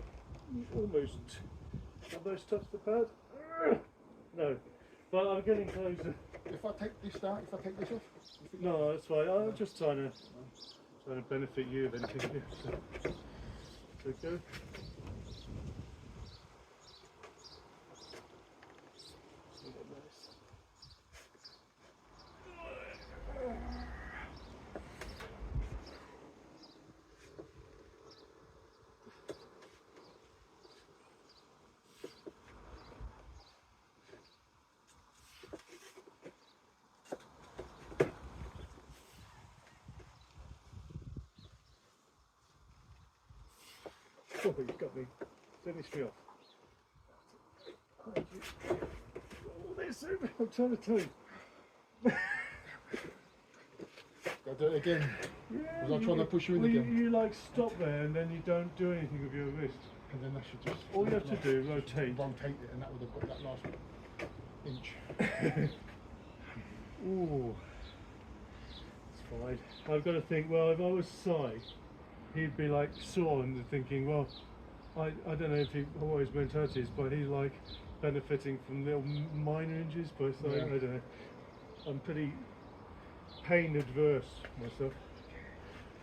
almost touch the pad. No, but I'm getting closer. If I take this down, if I take this off? No, that's fine. I'm just trying to benefit you of anything. So go. Oh, you've got me. Finish me off. Thank you. Oh, this I'm trying to tell you. Gotta do it again. Yeah, Was I trying to push you in again? You like stop there and then you don't do anything with your wrist. And then I should just... All you have to do, rotate. Rotate it, and that would have got that last inch. Ooh. It's fine. I've got to think, well, if I was Si, he'd be like sore and thinking, well, I don't know what his mentality is, but he's like benefiting from little minor injuries, but so, Yeah. I don't know. I'm pretty pain adverse myself.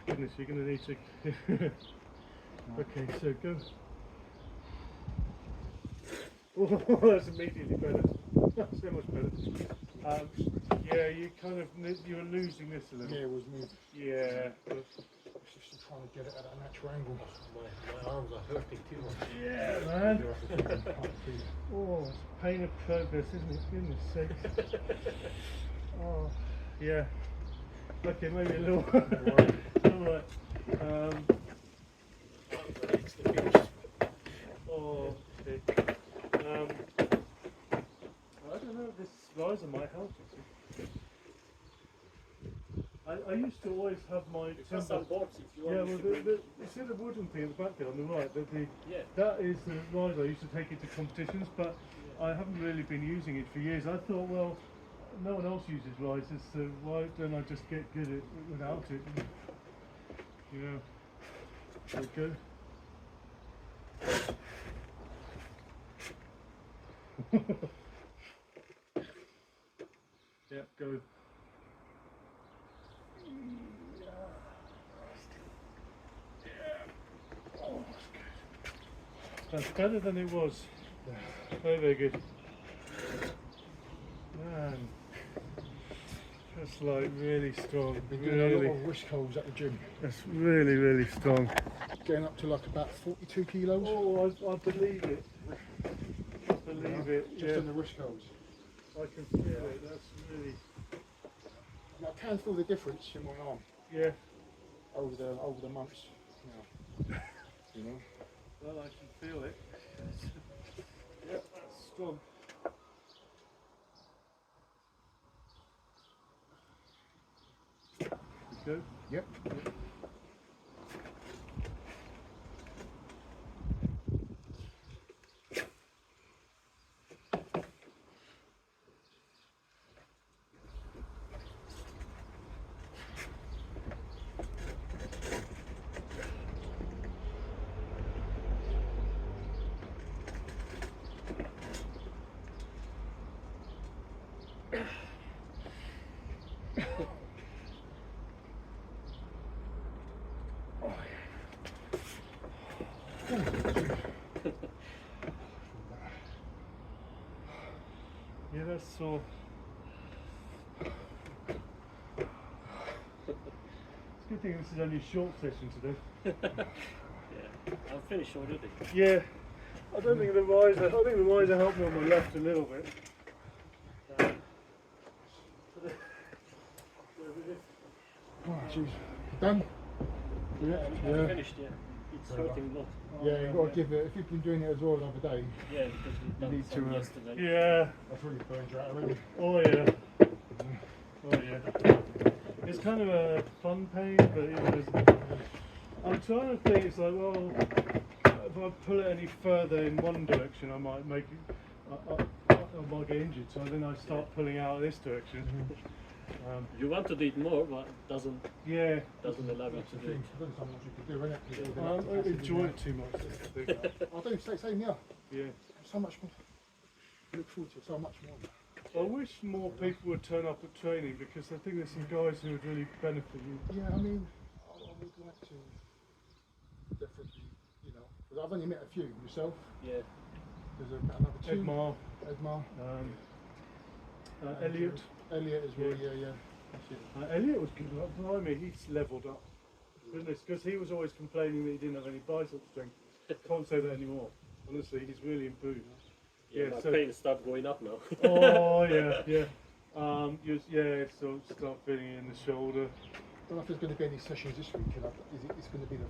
Goodness, you're going to need to... Okay, so go. Oh, that's immediately better. That's so much better. Yeah, you were losing this a little. Yeah, it was me. Yeah. It's just trying to get it at a natural angle. My arms are hurting too much. Yeah, man. Oh, it's pain of progress, isn't it? Goodness sake. Oh, yeah. Okay, maybe a little. Alright. Oh, okay. I don't know if this riser might help. I used to always have my timber. boards if you Yeah, want. well, you see the wooden thing at the back there on the right? Yeah. That is the riser I used to take into competitions, but I haven't really been using it for years. I thought, well, no one else uses risers, so why don't I just get good at it without it? You know, there we go. Yep, go. Oh, that's good. That's better than it was. Very, very good. Man, that's like really strong. Been doing a lot of wrist holds at the gym. That's really, really strong. Getting up to like about 42 kilos. Oh, I believe it. I believe it. Just Yeah. on the wrist holds. I can feel it. That's really. I can feel the difference in my arm Yeah. over the months now. You know. Well, I can feel it. Yeah, that's strong. Good. Yep. Yeah, that's sore. It's a good thing this is only a short session today. Yeah, I'm finished already. Yeah, I think the riser helped me on my left a little bit. Oh, jeez. Done? Yeah, I'm finished, yeah. It's hurting a lot. Yeah, you've got to give it, if you've been doing it as well another day, Yeah, because we've done need some to, yesterday. Yeah. that's really burned you out already. Oh yeah. Oh yeah. It's kind of a fun pain, but you know, I'm trying to think. It's like, well, if I pull it any further in one direction, I might make it. I might get injured. So then I start pulling out this direction. You want to do it more, but it doesn't Yeah. allow you That's to the do it. thing. There's only so much you can do, innit? You've got I all the don't acid enjoy in it too much. That's the thing. there. I do, same here. Yeah. So much more. Look forward to it so much more. I wish more people would turn up at training because I think there's some guys who would really benefit you. Yeah, I mean, I would like to definitely, you know, because I've only met a few. Yourself, Yeah. there's another two. Edmar, Edmar. Elliot. Elliot as well, Yeah. yeah. That's it. Elliot was good. Blimey, he's levelled up. Goodness, because he was always complaining that he didn't have any bicep strength. Can't say that anymore. Honestly, he's really improved. Yeah, my so- pain start going up now. Oh yeah, yeah. So start feeling it in the shoulder. I don't know if there's going to be any sessions this weekend. It's going to be the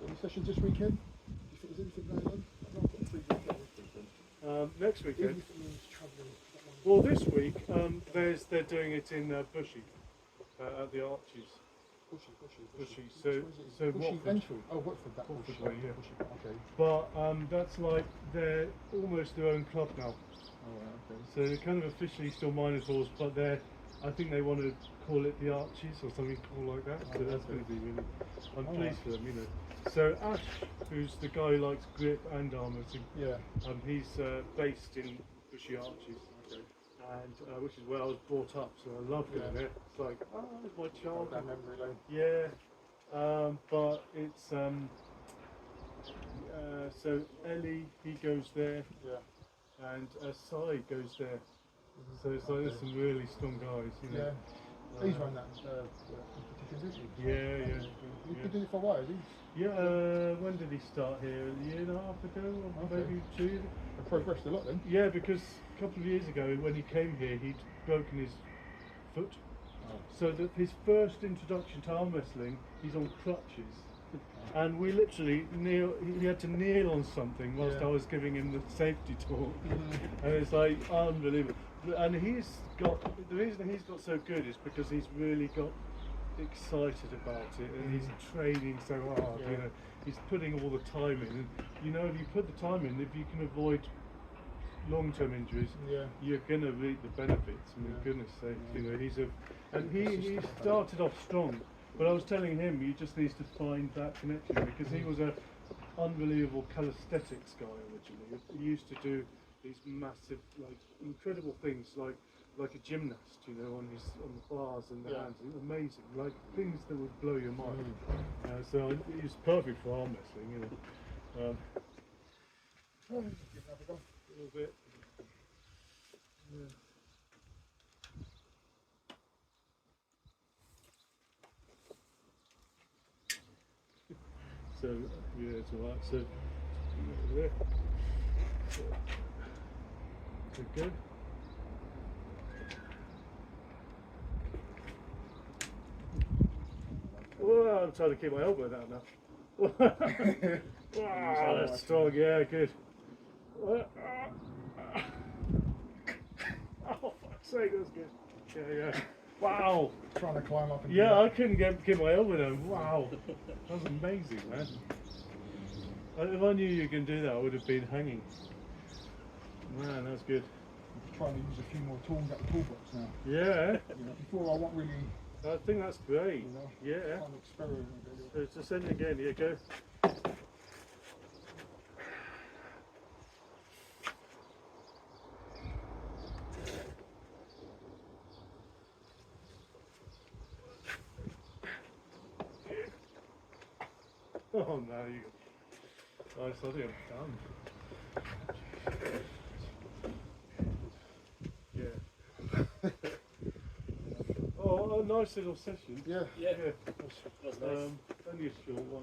any sessions this weekend? Do you think there's anything going on? I know I've got 3 weekends this weekend. Next Even weekend. if it means travelling. Well, this week they're doing it in Bushy at the Arches. Bushy. So Bushy Watford. Enfield. Oh, Watford. That Watford Bushy. way, yeah. Bushy. Okay. But that's like they're almost their own club now. Oh, right, okay. So they're kind of officially still Minotaurs, but I think they want to call it the Arches or something cool like that. So Oh, that's okay. going to be really. I'm Oh, pleased for them, you know. So Ash, who's the guy who likes grip and armour, Yeah. he's based in Bushy Arches, Okay. and which is where I was brought up. So I love going Yeah. there. It's like, oh, it's my That childhood. memory lane. Yeah, but it's so Ellie, he goes there, Yeah. and Sai goes there. So it's like there's some really strong guys, you know. Yeah. He's run that competition, didn't he? Yeah, yeah. He's Yeah. been doing it for a while, has he? Yeah, when did he start here? A year and a half ago, or Okay. maybe 2? I've progressed a lot then. Yeah, because a couple of years ago when he came here, he'd broken his foot. Oh. So that his first introduction to arm wrestling, he's on crutches. And we literally he had to kneel on something whilst Yeah. I was giving him the safety talk. Mhm. And it's like unbelievable. And the reason he's got so good is because he's really got excited about it, and he's training so hard, Yeah. you know, he's putting all the time in, and you know, if you put the time in, if you can avoid long-term injuries, Yeah. you're gonna reap the benefits. I mean, Yeah. goodness sake, Yeah. you know, he started off strong, but I was telling him he just needs to find that connection, because he was a unbelievable calisthenics guy originally. He used to do these massive, like, incredible things, like a gymnast, you know, on the bars and the Yeah. hands. Amazing, like things that would blow your mind. Mm. So he was perfect for arm wrestling, you know. Give that a go. A little bit. Yeah. So yeah, it's alright. So over there. So, good. I'm trying to keep my elbow down now. Wow, that's strong. Yeah, good. Oh, fuck's sake, that's good. Yeah. Wow. Trying to climb up and Yeah, I couldn't get my elbow down. Wow. That was amazing, man. If I knew you could do that, I would have been hanging. Man, that's good. I'm trying to use a few more tools at the toolbox now. Yeah. You know, before I wasn't really, I think that's great. you know, Yeah. trying to experiment with it. So just send it again. Yeah, go. Oh no, you. Nice, I think I'm done. Yeah. Oh, a nice little session. Yeah. Yeah, that's nice. Only a short one.